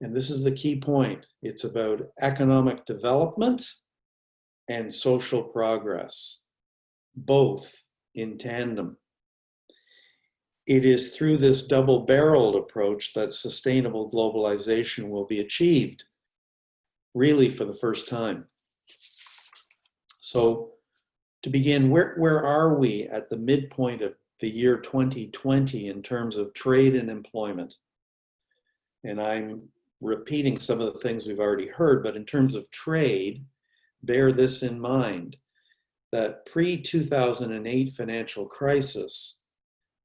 and this is the key point, it's about economic development and social progress, both in tandem. It is through this double-barreled approach that sustainable globalization will be achieved, really for the first time. So to begin, where are we at the midpoint of the year 2020 in terms of trade and employment? And I'm repeating some of the things we've already heard, but in terms of trade, bear this in mind, that pre-2008 financial crisis,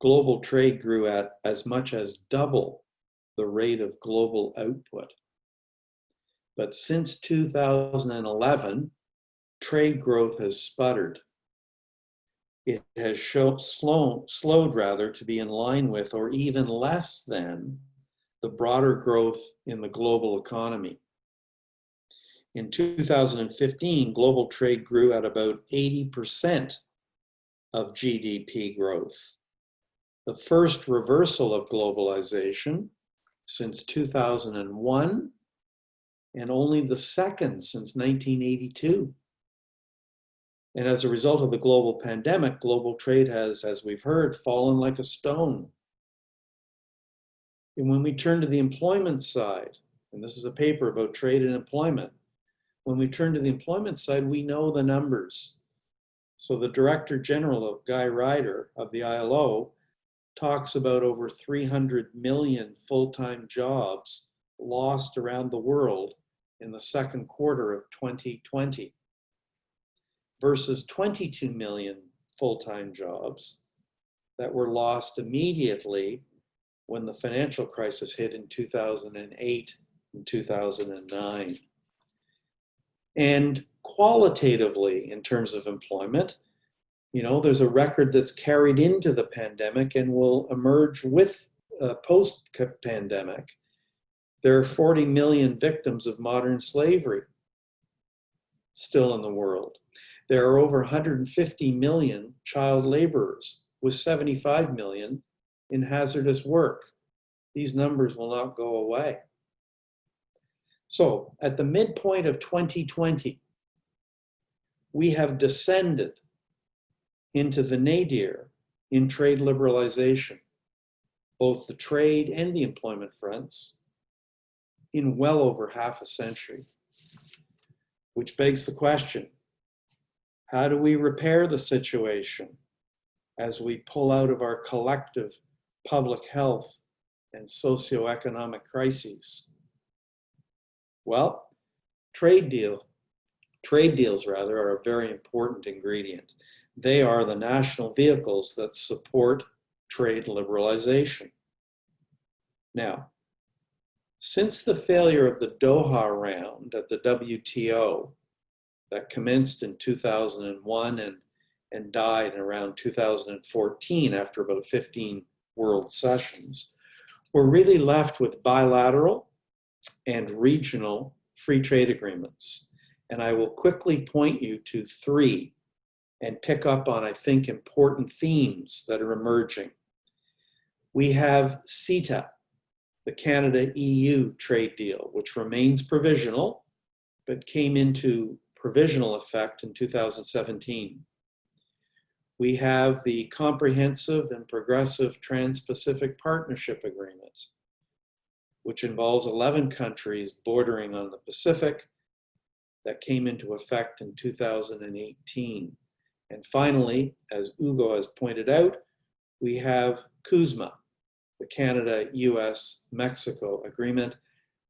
global trade grew at as much as double the rate of global output. But since 2011, trade growth has sputtered. It has slowed rather to be in line with or even less than the broader growth in the global economy. In 2015, global trade grew at about 80% of GDP growth, the first reversal of globalization since 2001, and only the second since 1982. And as a result of the global pandemic, global trade has, as we've heard, fallen like a stone. And when we turn to the employment side, and this is a paper about trade and employment, when we turn to the employment side, we know the numbers. So the Director General of Guy Ryder of the ILO talks about over 300 million full-time jobs lost around the world in the second quarter of 2020 versus 22 million full-time jobs that were lost immediately when the financial crisis hit in 2008 and 2009. And qualitatively, in terms of employment, you know, there's a record that's carried into the pandemic and will emerge with post-pandemic. There are 40 million victims of modern slavery still in the world. There are over 150 million child laborers, with 75 million in hazardous work. These numbers will not go away. So at the midpoint of 2020, we have descended into the nadir in trade liberalization, both the trade and the employment fronts, in well over half a century. Which begs the question, how do we repair the situation as we pull out of our collective public health and socioeconomic crises? Well, trade deals are a very important ingredient. They are the national vehicles that support trade liberalization. Now, since the failure of the Doha round at the WTO that commenced in 2001 and died in around 2014 after about 15 world sessions, we're really left with bilateral and regional free trade agreements. And I will quickly point you to three and pick up on, I think, important themes that are emerging. We have CETA, the Canada-EU trade deal, which remains provisional, but came into provisional effect in 2017. We have the Comprehensive and Progressive Trans-Pacific Partnership Agreement, which involves 11 countries bordering on the Pacific, that came into effect in 2018. And finally, as Ugo has pointed out, we have CUSMA, the Canada-US-Mexico agreement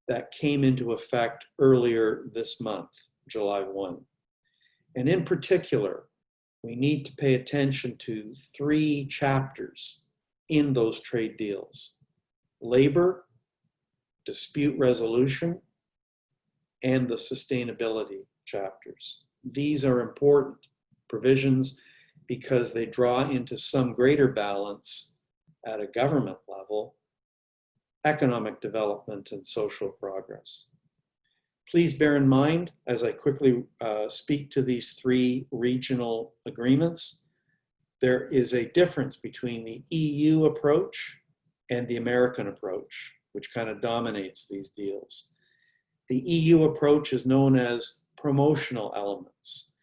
that came into effect earlier this month, July 1. And in particular, we need to pay attention to three chapters in those trade deals: labor, dispute resolution, and the sustainability chapters. These are important provisions because they draw into some greater balance at a government level, economic development and social progress. Please bear in mind, as I quickly speak to these three regional agreements, there is a difference between the EU approach and the American approach, which kind of dominates these deals. The EU approach is known as promotional elements.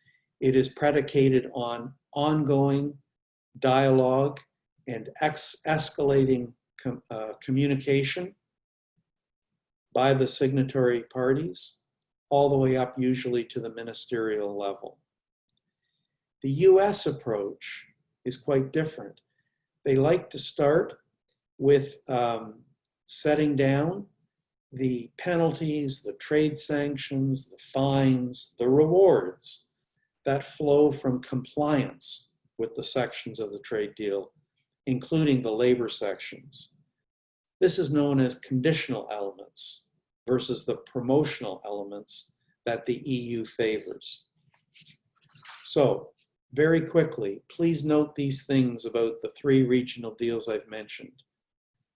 It is predicated on ongoing dialogue and escalating communication by the signatory parties, all the way up usually to the ministerial level. The US approach is quite different. They like to start with setting down the penalties, the trade sanctions, the fines, the rewards that flow from compliance with the sections of the trade deal, including the labor sections. This is known as conditional elements versus the promotional elements that the EU favors. So, very quickly, please note these things about the 3 regional deals I've mentioned.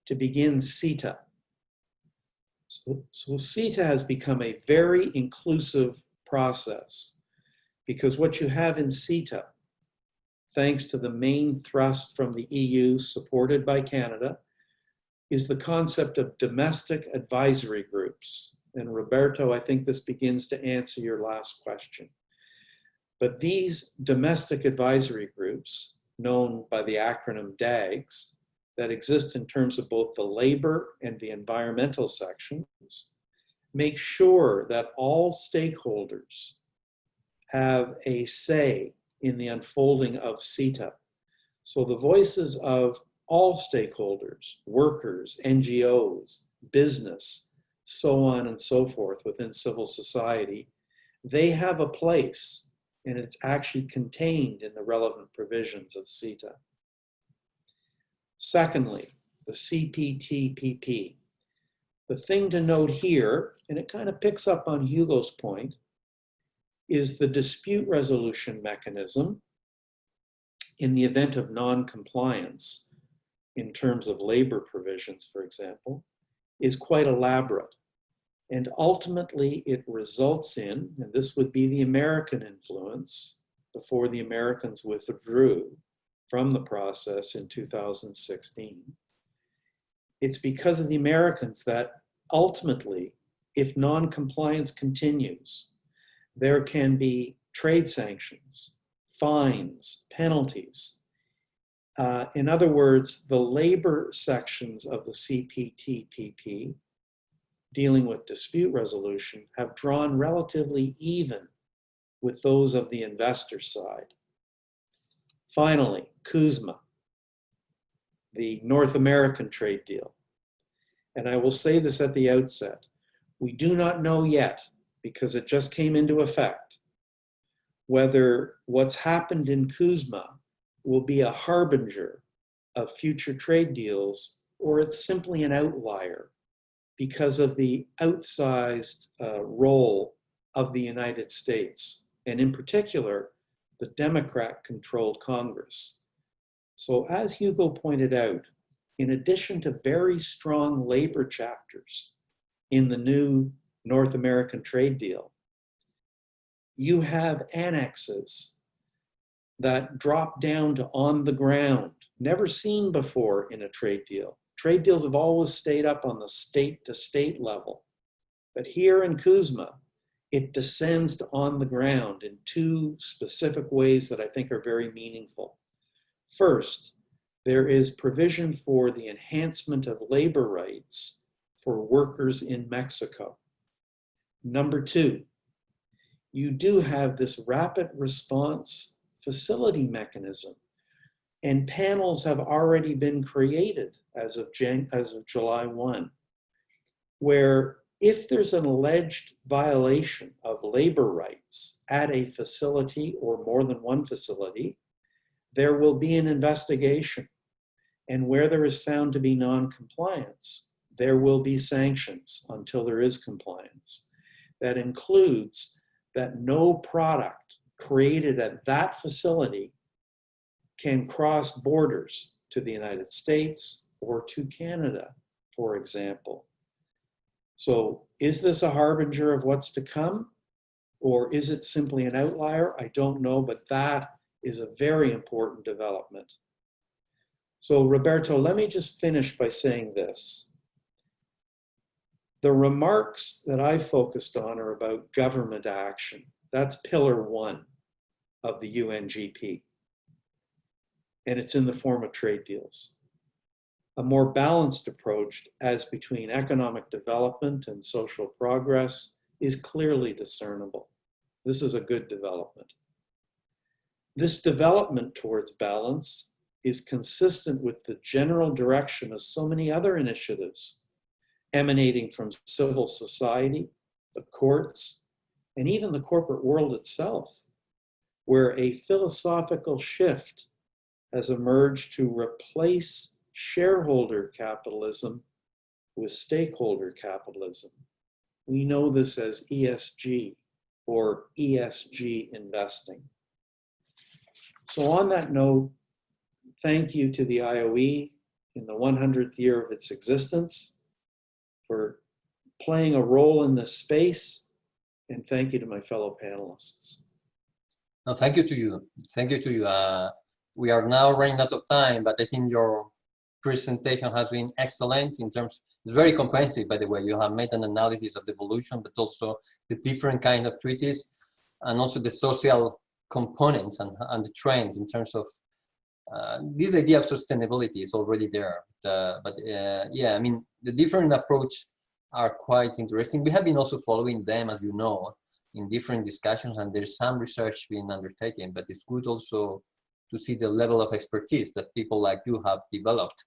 To begin, CETA. So CETA has become a very inclusive process because what you have in CETA, thanks to the main thrust from the EU supported by Canada, is the concept of domestic advisory groups. And Roberto, I think this begins to answer your last question. But these domestic advisory groups, known by the acronym DAGs, that exist in terms of both the labor and the environmental sections, make sure that all stakeholders have a say in the unfolding of CETA. So the voices of all stakeholders, workers, NGOs, business, so on and so forth within civil society, they have a place, and it's actually contained in the relevant provisions of CETA. Secondly, the CPTPP. The thing to note here, and it kind of picks up on Hugo's point, is the dispute resolution mechanism in the event of non-compliance in terms of labor provisions, for example, is quite elaborate. And ultimately it results in, and this would be the American influence before the Americans withdrew from the process in 2016. It's because of the Americans that ultimately, if non-compliance continues, there can be trade sanctions, fines, penalties. In other words, the labor sections of the CPTPP dealing with dispute resolution have drawn relatively even with those of the investor side. Finally, CUSMA, the North American trade deal. And I will say this at the outset, we do not know yet, because it just came into effect, whether what's happened in CUSMA will be a harbinger of future trade deals, or it's simply an outlier because of the outsized role of the United States, and in particular, the Democrat-controlled Congress. So as Hugo pointed out, in addition to very strong labor chapters in the new North American trade deal, you have annexes that drop down to on the ground, never seen before in a trade deal. Trade deals have always stayed up on the state-to-state level. But here in CUSMA, it descends to on the ground in 2 specific ways that I think are very meaningful. First, there is provision for the enhancement of labor rights for workers in Mexico. Number 2, you do have this rapid response facility mechanism, and panels have already been created as of July 1, where if there's an alleged violation of labor rights at a facility or more than one facility, there will be an investigation. And where there is found to be non-compliance, there will be sanctions until there is compliance. That includes that no product created at that facility can cross borders to the United States or to Canada, for example. So is this a harbinger of what's to come, or is it simply an outlier? I don't know, but that is a very important development. So Roberto, let me just finish by saying this. The remarks that I focused on are about government action. That's pillar 1 of the UNGP. And it's in the form of trade deals. A more balanced approach as between economic development and social progress is clearly discernible. This is a good development. This development towards balance is consistent with the general direction of so many other initiatives emanating from civil society, the courts, and even the corporate world itself, where a philosophical shift has emerged to replace shareholder capitalism with stakeholder capitalism. We know this as ESG or ESG investing. So on that note, thank you to the IOE in the 100th year of its existence for playing a role in this space, and thank you to my fellow panelists. No, thank you to you. Thank you to you. We are now running out of time, but I think your presentation has been excellent in terms, it's very comprehensive, by the way. You have made an analysis of the evolution, but also the different kind of treaties, and also the social components and the trends in terms of this idea of sustainability is already there. Yeah, I mean, the different approach are quite interesting. We have been also following them, as you know, in different discussions, and there's some research being undertaken, but it's good also to see the level of expertise that people like you have developed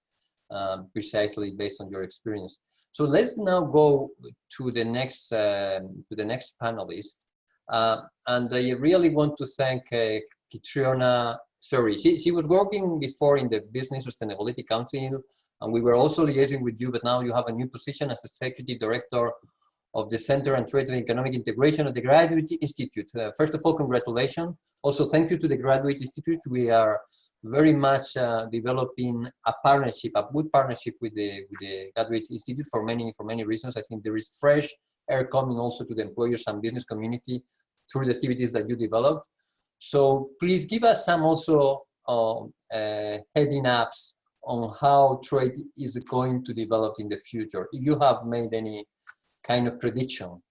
precisely based on your experience. So let's now go to the next panelist. And I really want to thank Catriona. Sorry, she was working before in the Business Sustainability Council, and we were also liaising with you, but now you have a new position as Executive Director of the Center on Trade and Economic Integration at the Graduate Institute. First of all, congratulations. Also, thank you to the Graduate Institute. We are very much developing a partnership, a good partnership with the Graduate Institute for many reasons. I think there is fresh air coming also to the employers and business community through the activities that you develop. So please give us some also heading ups on how trade is going to develop in the future, if you have made any kind of prediction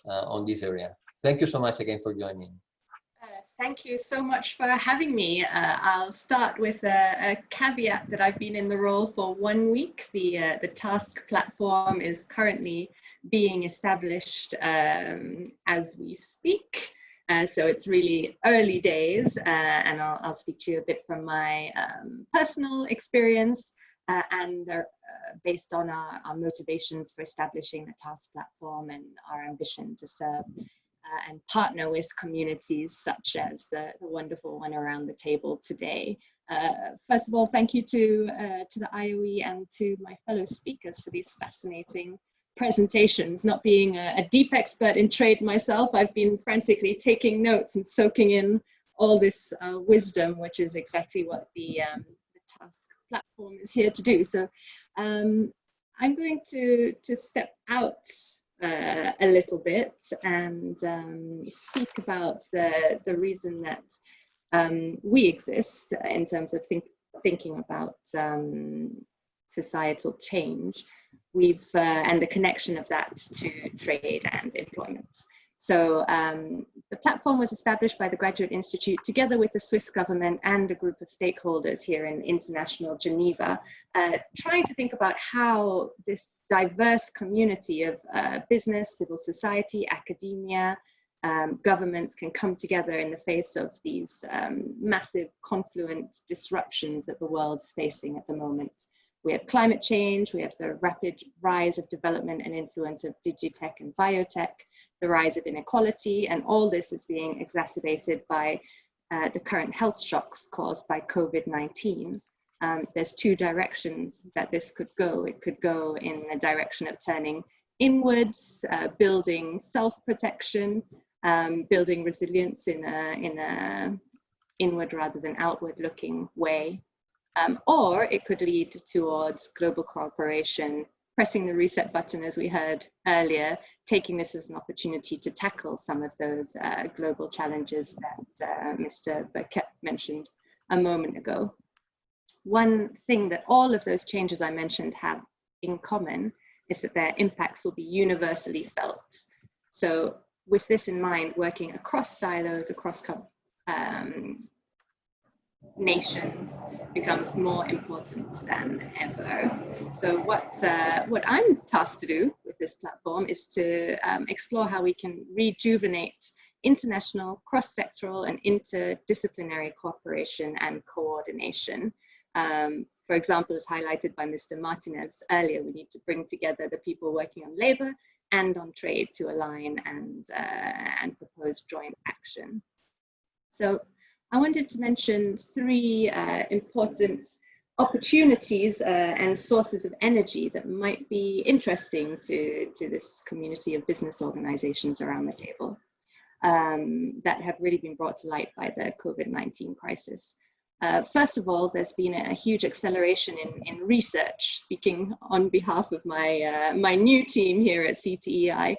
on this area. Thank you so much again for joining. Thank you so much for having me. I'll start with a caveat that I've been in the role for 1 week. The task platform is currently being established as we speak. So it's really early days, and I'll speak to you a bit from my personal experience and based on our motivations for establishing the task platform and our ambition to serve and partner with communities such as the wonderful one around the table today. First of all, thank you to the IOE and to my fellow speakers for these fascinating presentations. Not being a deep expert in trade myself, I've been frantically taking notes and soaking in all this wisdom, which is exactly what the task platform is here to do. So I'm going to step out a little bit and speak about the reason that we exist in terms of thinking about societal change. And the connection of that to trade and employment. So the platform was established by the Graduate Institute together with the Swiss government and a group of stakeholders here in international Geneva, trying to think about how this diverse community of business, civil society, academia, governments can come together in the face of these massive confluent disruptions that the world's facing at the moment. We have climate change, we have the rapid rise of development and influence of digitech and biotech, the rise of inequality, and all this is being exacerbated by the current health shocks caused by COVID-19. There's two directions that this could go. It could go in the direction of turning inwards, building self-protection, building resilience in a inward rather than outward looking way. Or it could lead towards global cooperation, pressing the reset button, as we heard earlier, taking this as an opportunity to tackle some of those global challenges that Mr. Burkett mentioned a moment ago. One thing that all of those changes I mentioned have in common is that their impacts will be universally felt. So with this in mind, working across silos, across nations becomes more important than ever. So what I'm tasked to do with this platform is to explore how we can rejuvenate international, cross-sectoral, and interdisciplinary cooperation and coordination. For example, as highlighted by Mr. Martinez earlier, we need to bring together the people working on labor and on trade to align and propose joint action. So I wanted to mention three important opportunities and sources of energy that might be interesting to this community of business organizations around the table that have really been brought to light by the COVID-19 crisis. First of all, there's been a huge acceleration in research. Speaking on behalf of my new team here at CTEI,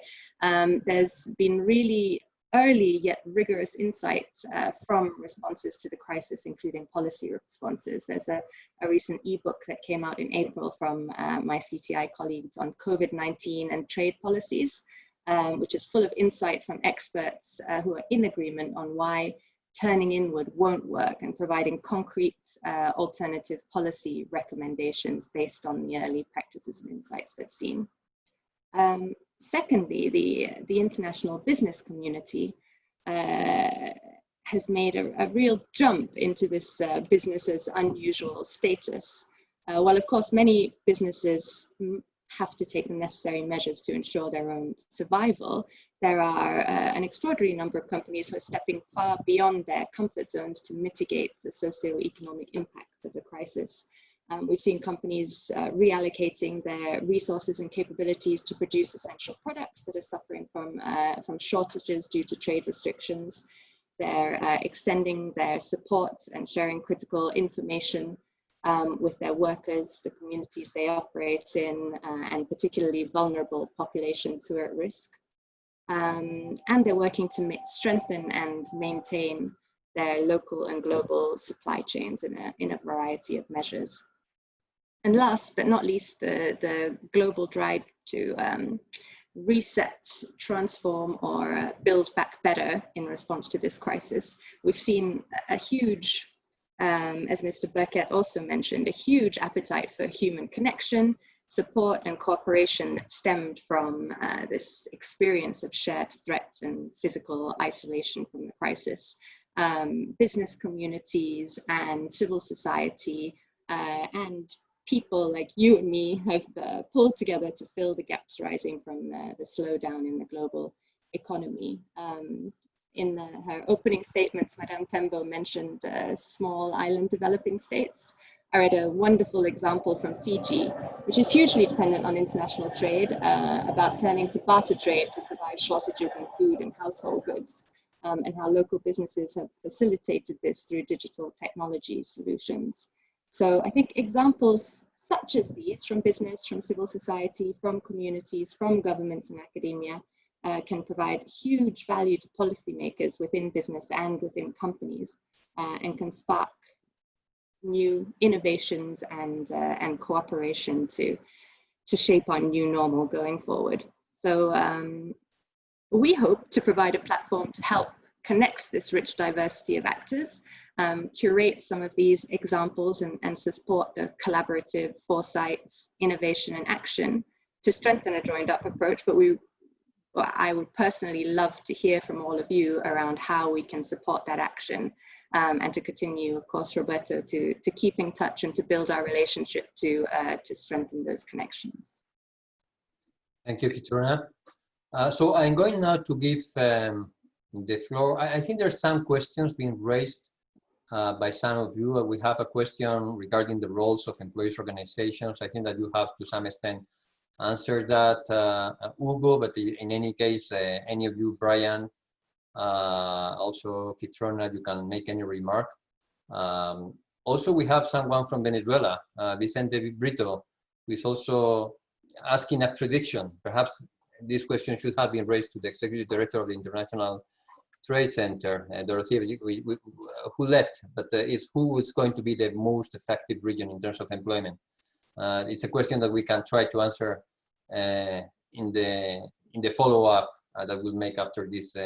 there's been really early yet rigorous insights from responses to the crisis, including policy responses. There's a recent ebook that came out in April from my CTI colleagues on COVID-19 and trade policies, which is full of insight from experts who are in agreement on why turning inward won't work and providing concrete alternative policy recommendations based on the early practices and insights they've seen. Secondly, the international business community has made a real jump into this business as unusual status. While of course many businesses have to take the necessary measures to ensure their own survival, there are an extraordinary number of companies who are stepping far beyond their comfort zones to mitigate the socio-economic impacts of the crisis. We've seen companies reallocating their resources and capabilities to produce essential products that are suffering from shortages due to trade restrictions. They're extending their support and sharing critical information with their workers, the communities they operate in, and particularly vulnerable populations who are at risk. And they're working to strengthen and maintain their local and global supply chains in a variety of measures. And last but not least, the global drive to reset, transform, or build back better in response to this crisis. We've seen a huge, as Mr. Burkett also mentioned, a huge appetite for human connection, support, and cooperation that stemmed from this experience of shared threats and physical isolation from the crisis. Business communities and civil society and people like you and me have pulled together to fill the gaps rising from the slowdown in the global economy. In her opening statements, Madame Tembo mentioned small island developing states. I read a wonderful example from Fiji, which is hugely dependent on international trade, about turning to barter trade to survive shortages in food and household goods, and how local businesses have facilitated this through digital technology solutions. So I think examples such as these from business, from civil society, from communities, from governments and academia can provide huge value to policymakers within business and within companies, and can spark new innovations and cooperation to shape our new normal going forward. So we hope to provide a platform to help connect this rich diversity of actors, curate some of these examples and support the collaborative foresight, innovation and action to strengthen a joined up approach. But I would personally love to hear from all of you around how we can support that action, and to continue, of course, Roberto, to keep in touch and to build our relationship to strengthen those connections. Thank you, Kitrona. So I'm going now to give the floor. I think there's some questions being raised by some of you. We have a question regarding the roles of employees organizations. I think that you have to some extent answered that, Hugo, but in any case, any of you, Brian, also Kitrona, you can make any remark. Also, we have someone from Venezuela, Vicente Brito, who is also asking a prediction. Perhaps this question should have been raised to the Executive Director of the International Trade Center, Dorothea, who left, but is who is going to be the most effective region in terms of employment? It's a question that we can try to answer in the follow-up that we'll make after this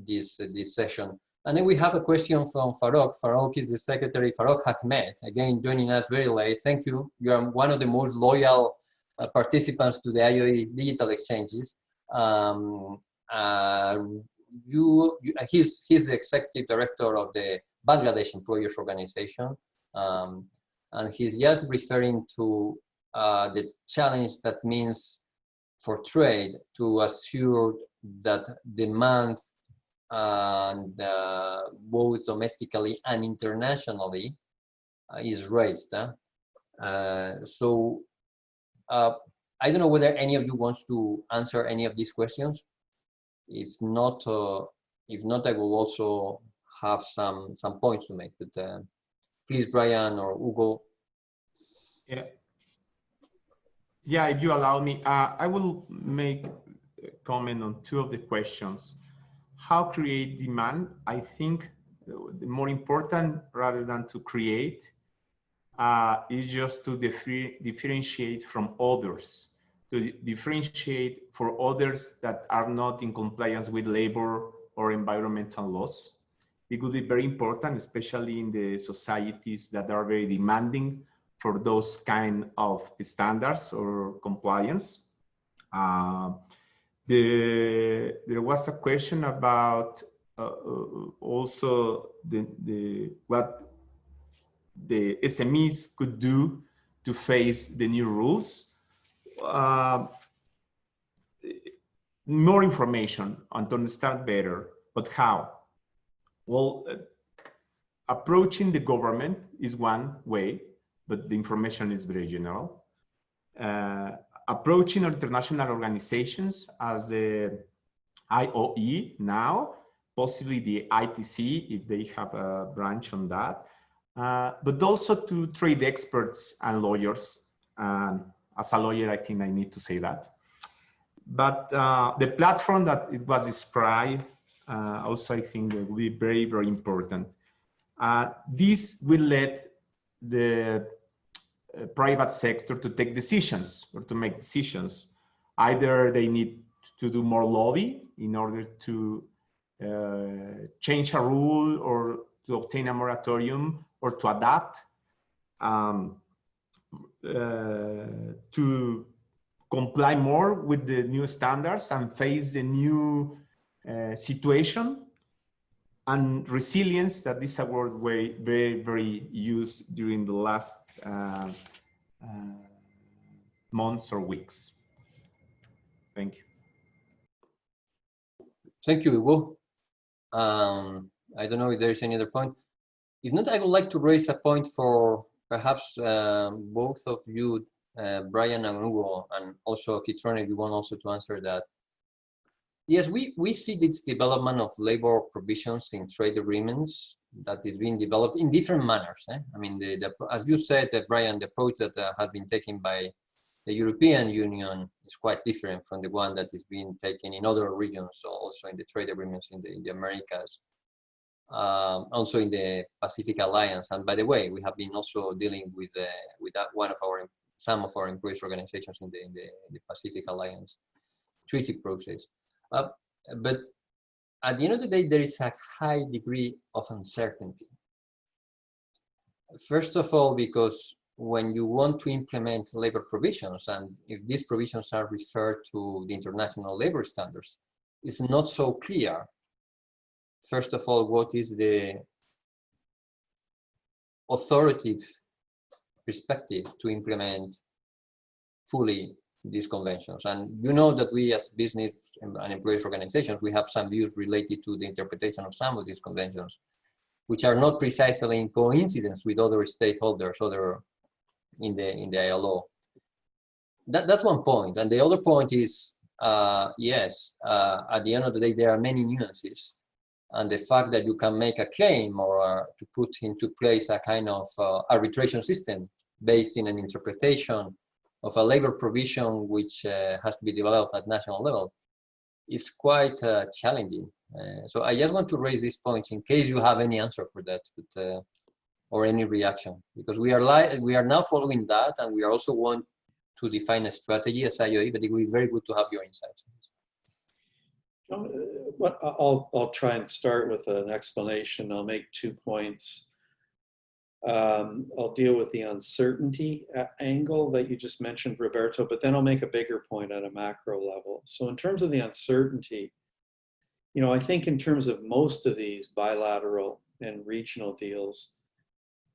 this session. And then we have a question from Farouk. Farouk is the secretary, Farouk Ahmed, again joining us very late. Thank you. You are one of the most loyal participants to the IOE digital exchanges. he's the executive director of the Bangladesh Employers Organization, and he's just referring to the challenge that means for trade to assure that demand and both domestically and internationally is raised. So I don't know whether any of you wants to answer any of these questions. If not, I will also have some points to make. But please, Brian or Hugo. Yeah. Yeah, if you allow me, I will make a comment on two of the questions. How create demand? I think the more important, rather than to create, is just to differentiate from others, to differentiate for others that are not in compliance with labor or environmental laws. It would be very important, especially in the societies that are very demanding for those kind of standards or compliance. There was a question about also what the SMEs could do to face the new rules. More information and to understand better, but how? Well, approaching the government is one way, but the information is very general. Approaching international organizations as the IOE now, possibly the ITC if they have a branch on that, but also to trade experts and lawyers. As a lawyer, I think I need to say that. But the platform that it was described, also I think will be very, very important. This will let the private sector to take decisions or to make decisions. Either they need to do more lobby in order to change a rule or to obtain a moratorium or to adapt, to comply more with the new standards and face the new situation. And resilience, that is a word very, very used during the last months or weeks. Thank you. Thank you, Hugo. I don't know if there's any other point. If not, I would like to raise a point for perhaps both of you, Brian and Hugo, and also Kitron, if you want also to answer that. Yes, we see this development of labor provisions in trade agreements that is being developed in different manners. I mean, as you said, Brian, the approach that has been taken by the European Union is quite different from the one that is being taken in other regions, also in the trade agreements in the Americas, also in the Pacific Alliance. And by the way, we have been also dealing with that some of our employees organizations in the Pacific Alliance treaty process. But at the end of the day, there is a high degree of uncertainty. First of all, because when you want to implement labor provisions, and if these provisions are referred to the international labor standards, it's not so clear. First of all, what is the authoritative perspective to implement fully these conventions? And you know that we as business and employees organizations, we have some views related to the interpretation of some of these conventions, which are not precisely in coincidence with other stakeholders, in the ILO. That's one point. And the other point is, yes, at the end of the day, there are many nuances. And the fact that you can make a claim or to put into place a kind of arbitration system based in an interpretation of a labor provision which has to be developed at national level is quite challenging. So I just want to raise these points in case you have any answer for that, but, or any reaction, because we are now following that, and we also want to define a strategy as IOE, but it would be very good to have your insights. I'll try and start with an explanation. I'll make 2 points. I'll deal with the uncertainty angle that you just mentioned, Roberto, but then I'll make a bigger point at a macro level. So in terms of the uncertainty, you know, I think in terms of most of these bilateral and regional deals,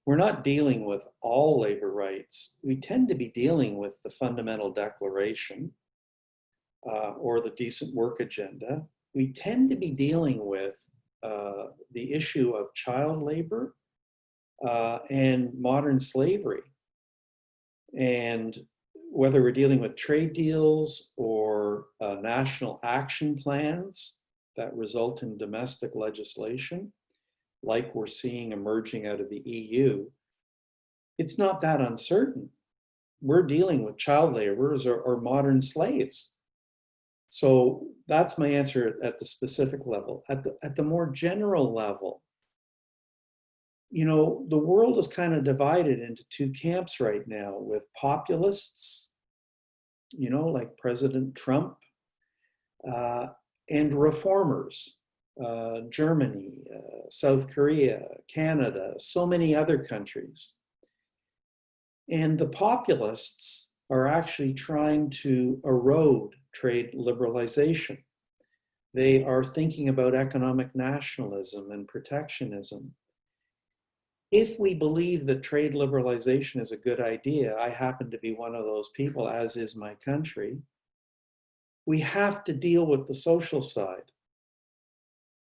we're not dealing with all labor rights. We tend to be dealing with the Fundamental Declaration or the Decent Work Agenda. We tend to be dealing with the issue of child labor and modern slavery. And whether we're dealing with trade deals or national action plans that result in domestic legislation, like we're seeing emerging out of the EU, it's not that uncertain. We're dealing with child laborers or modern slaves. So that's my answer at the specific level. At the more general level, you know, the world is kind of divided into two camps right now, with populists, you know, like President Trump, and reformers, Germany, South Korea, Canada, so many other countries. And the populists are actually trying to erode trade liberalization. They are thinking about economic nationalism and protectionism. If we believe that trade liberalization is a good idea, I happen to be one of those people, as is my country, we have to deal with the social side.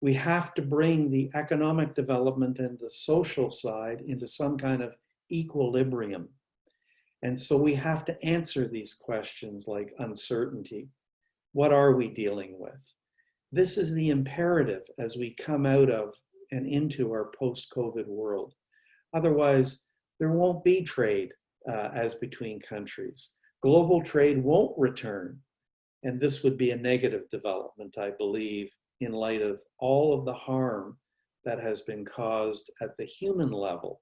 We have to bring the economic development and the social side into some kind of equilibrium. And so we have to answer these questions like uncertainty. What are we dealing with? This is the imperative as we come out of and into our post-COVID world. Otherwise, there won't be trade as between countries. Global trade won't return. And this would be a negative development, I believe, in light of all of the harm that has been caused at the human level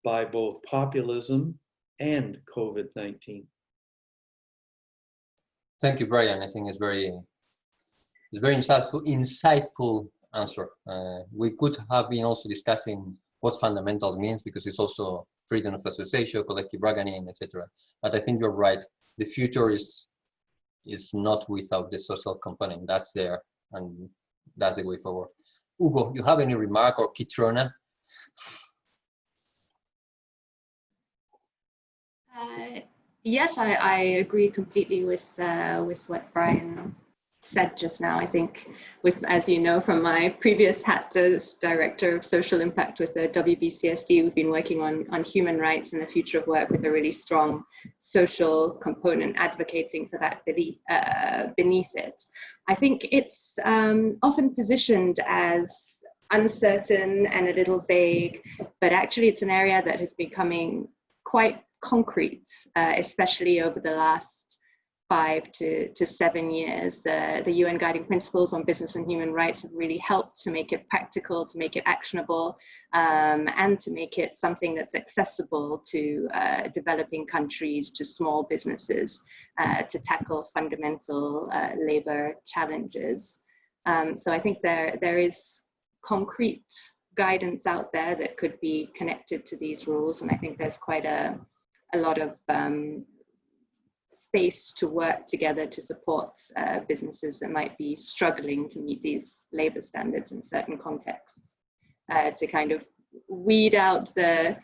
by both populism and COVID-19. Thank you, Brian. I think it's very insightful answer. We could have been also discussing what fundamental means, because it's also freedom of association, collective bargaining, etc. But I think you're right. The future is not without the social component. That's there, and that's the way forward. Hugo, you have any remark, or Kitrona? Yes, I agree completely with what Brian said just now. I think, as you know from my previous hat as Director of Social Impact with the WBCSD, we've been working on human rights and the future of work with a really strong social component, advocating for that beneath it. I think it's often positioned as uncertain and a little vague, but actually it's an area that is becoming quite concrete, especially over the last 5 to 7 years. The UN Guiding Principles on Business and Human Rights have really helped to make it practical, to make it actionable, and to make it something that's accessible to developing countries, to small businesses, to tackle fundamental labor challenges. So I think there is concrete guidance out there that could be connected to these rules, and I think there's quite a lot of space to work together to support businesses that might be struggling to meet these labor standards in certain contexts, to kind of weed out the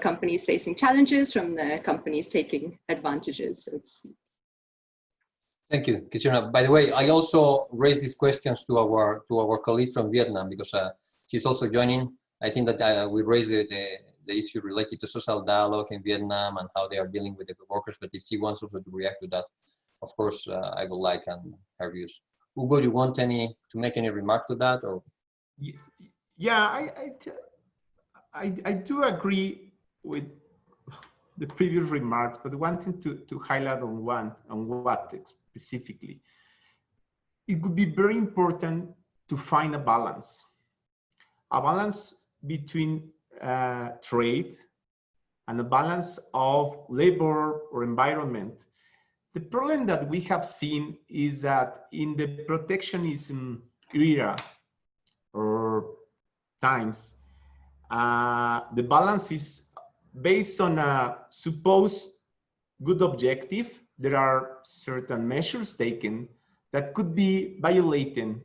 companies facing challenges from the companies taking advantages, so to speak. Thank you, Kitrona. By the way, I also raised these questions to our colleague from Vietnam, because she's also joining. I think that we raised the issue related to social dialogue in Vietnam and how they are dealing with the workers. But if she wants also to react to that, of course, I would like her views. Hugo, you want to make any remark to that, or? Yeah, I do agree with the previous remarks, but wanting to highlight on what specifically. It would be very important to find a balance between trade and a balance of labor or environment. The problem that we have seen is that in the protectionism era or times, the balance is based on a supposed good objective. There are certain measures taken that could be violating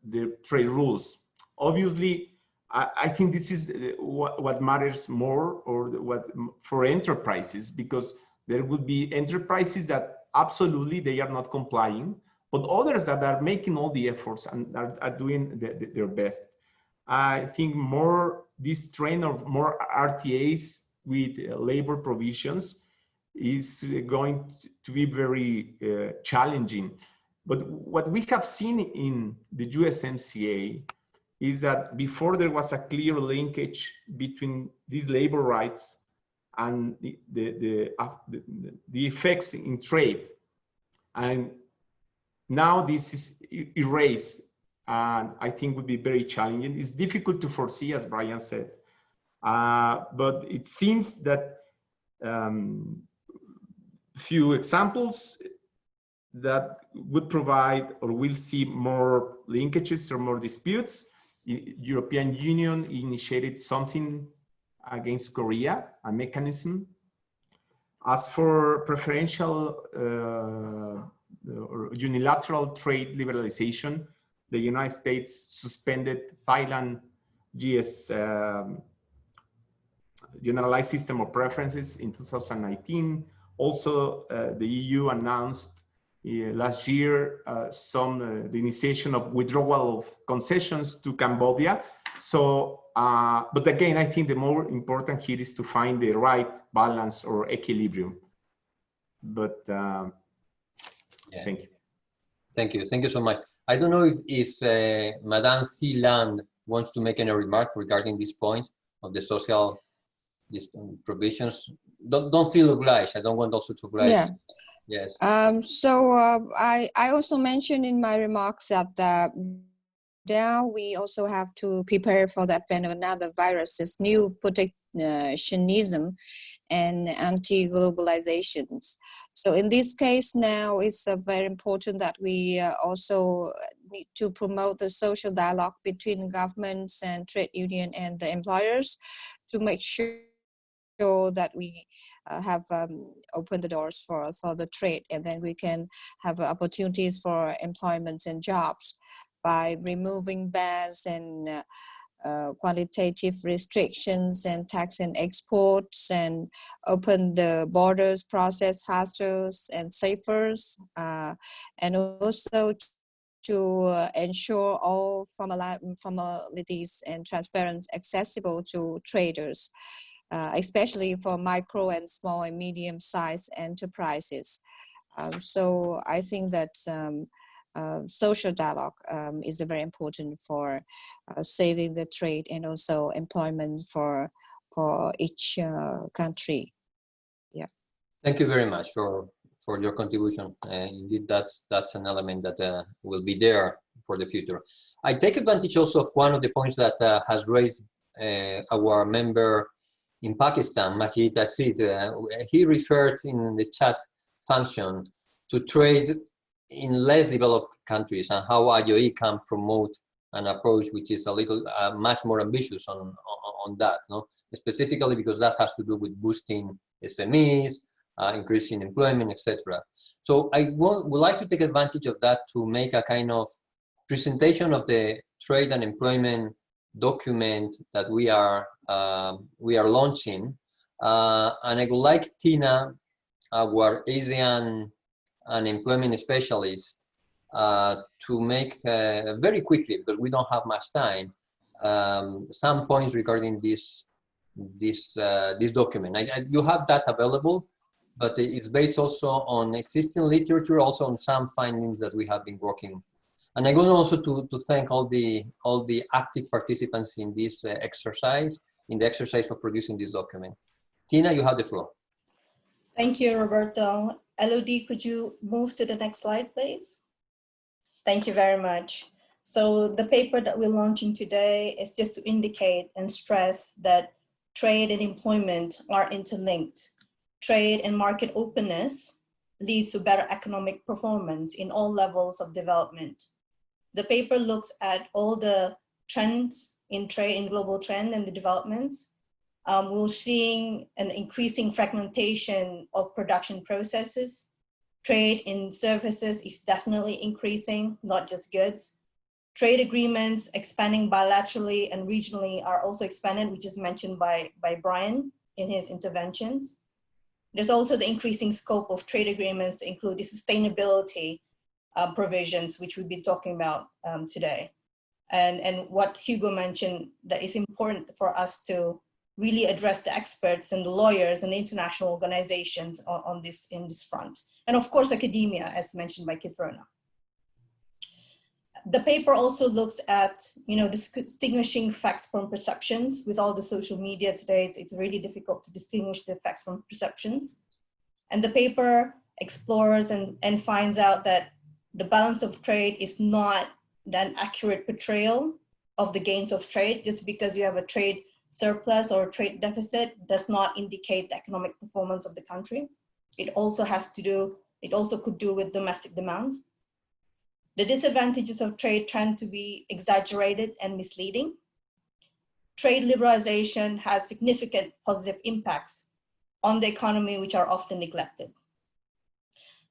the trade rules. Obviously, I think this is what matters more, or what for enterprises, because there will be enterprises that absolutely they are not complying, but others that are making all the efforts and are doing their best. I think more this trend of more RTAs with labor provisions is going to be very challenging. But what we have seen in the USMCA is that before there was a clear linkage between these labor rights and the effects in trade. And now this is erased, and I think would be very challenging. It's difficult to foresee, as Brian said, but it seems that few examples that would provide or will see more linkages or more disputes. European Union initiated something against Korea, a mechanism. As for preferential or unilateral trade liberalization, the United States suspended Thailand GS generalized system of preferences in 2019. Also, the EU announced last year the initiation of withdrawal of concessions to Cambodia. So, but again, I think the more important here is to find the right balance or equilibrium. But yeah. Thank you. Thank you. Thank you so much. I don't know if Madame Thiland wants to make any remark regarding this point of the social provisions. Don't feel obliged. I don't want also to oblige. Yeah. Yes. I also mentioned in my remarks that now we also have to prepare for the advent of another virus, this new protectionism and anti-globalizations. So in this case now, it's very important that we also need to promote the social dialogue between governments and trade union and the employers to make sure that we have opened the doors for the trade, and then we can have opportunities for employment and jobs by removing bans and quantitative restrictions and tax and exports, and open the borders process faster and safer, and also to ensure all formalities and transparency accessible to traders, especially for micro and small and medium-sized enterprises. So I think that social dialogue is very important for saving the trade and also employment for each country. Yeah. Thank you very much for your contribution. Indeed, that's an element that will be there for the future. I take advantage also of one of the points that has raised our member in Pakistan, Majid Asid. He referred in the chat function to trade in less developed countries and how IOE can promote an approach which is a little much more ambitious on that, no? Specifically because that has to do with boosting SMEs, increasing employment, etc. So I would like to take advantage of that to make a kind of presentation of the trade and employment document that we are launching, and I would like Tina, our Asian and employment specialist, to make very quickly, because we don't have much time, some points regarding this document. You have that available, but it's based also on existing literature, also on some findings that we have been working. And I'm going also to thank all the active participants in this exercise, in the exercise of producing this document. Tina, you have the floor. Thank you, Roberto. Elodie, could you move to the next slide, please? Thank you very much. So the paper that we're launching today is just to indicate and stress that trade and employment are interlinked. Trade and market openness leads to better economic performance in all levels of development. The paper looks at all the trends in trade, in global trend and the developments. We're seeing an increasing fragmentation of production processes. Trade in services is definitely increasing, not just goods. Trade agreements expanding bilaterally and regionally are also expanded, which is mentioned by Brian in his interventions. There's also the increasing scope of trade agreements to include the sustainability provisions, which we've been talking about today. And what Hugo mentioned, that is important for us to really address the experts and the lawyers and the international organizations in this front. And of course, academia, as mentioned by Kithrona. The paper also looks at, distinguishing facts from perceptions. With all the social media today, it's really difficult to distinguish the facts from perceptions. And the paper explores and finds out that the balance of trade is not an accurate portrayal of the gains of trade. Just because you have a trade surplus or trade deficit does not indicate the economic performance of the country. It also could do with domestic demand. The disadvantages of trade tend to be exaggerated and misleading. Trade liberalization has significant positive impacts on the economy, which are often neglected.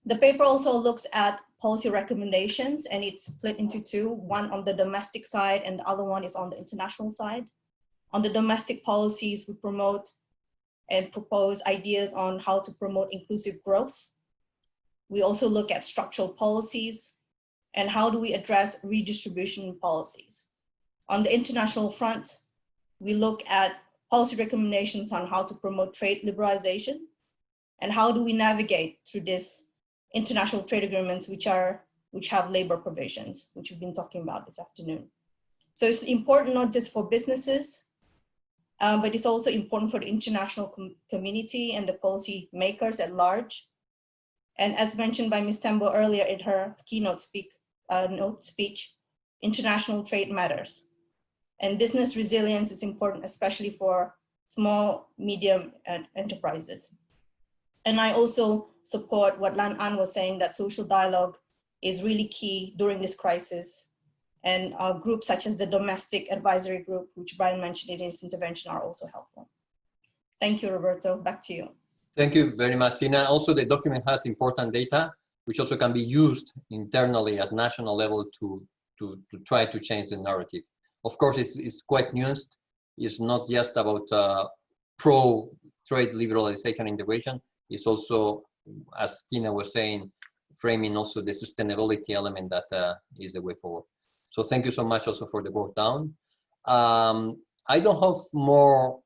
The paper also looks at policy recommendations, and it's split into two, one on the domestic side and the other one is on the international side. On the domestic policies, we promote and propose ideas on how to promote inclusive growth. We also look at structural policies and how do we address redistribution policies. On the international front, we look at policy recommendations on how to promote trade liberalization and how do we navigate through this international trade agreements which have labor provisions, which we've been talking about this afternoon. So it's important not just for businesses, but it's also important for the international community and the policy makers at large. And as mentioned by Ms. Tembo earlier in her keynote speech, international trade matters. And business resilience is important, especially for small, medium enterprises. And I also support what Lan An was saying, that social dialogue is really key during this crisis. And groups such as the Domestic Advisory Group, which Brian mentioned in his intervention, are also helpful. Thank you, Roberto. Back to you. Thank you very much, Tina. Also, the document has important data, which also can be used internally at national level to try to change the narrative. Of course, it's quite nuanced. It's not just about pro-trade liberalization integration. It's also, as Tina was saying, framing also the sustainability element that is the way forward. So thank you so much also for the work done. I don't have more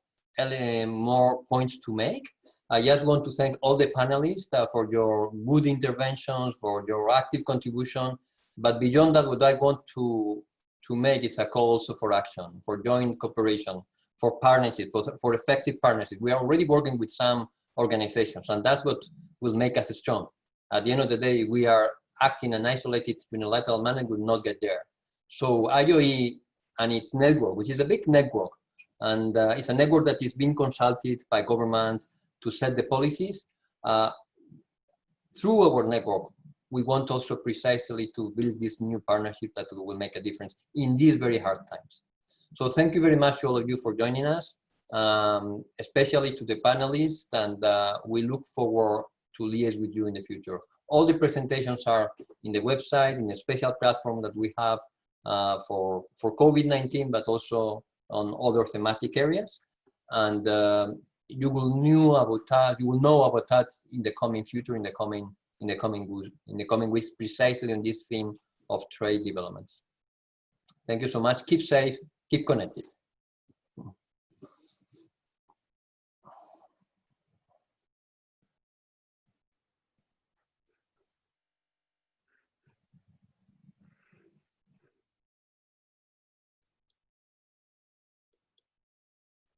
points to make. I just want to thank all the panelists for your good interventions, for your active contribution. But beyond that, what I want to make is a call also for action, for joint cooperation, for partnership, for effective partnership. We are already working with some organizations, and that's what will make us strong. At the end of the day, we are acting in an isolated unilateral manner, will not get there. So IOE and its network, which is a big network, and it's a network that is being consulted by governments to set the policies. Through our network, we want also precisely to build this new partnership that will make a difference in these very hard times. So thank you very much to all of you for joining us, especially to the panelists, and we look forward to liaise with you in the future. All the presentations are in the website, in a special platform that we have for COVID-19, but also on other thematic areas. And you will know about that in the coming future, in the coming weeks, precisely on this theme of trade developments. Thank you so much. Keep safe, keep connected.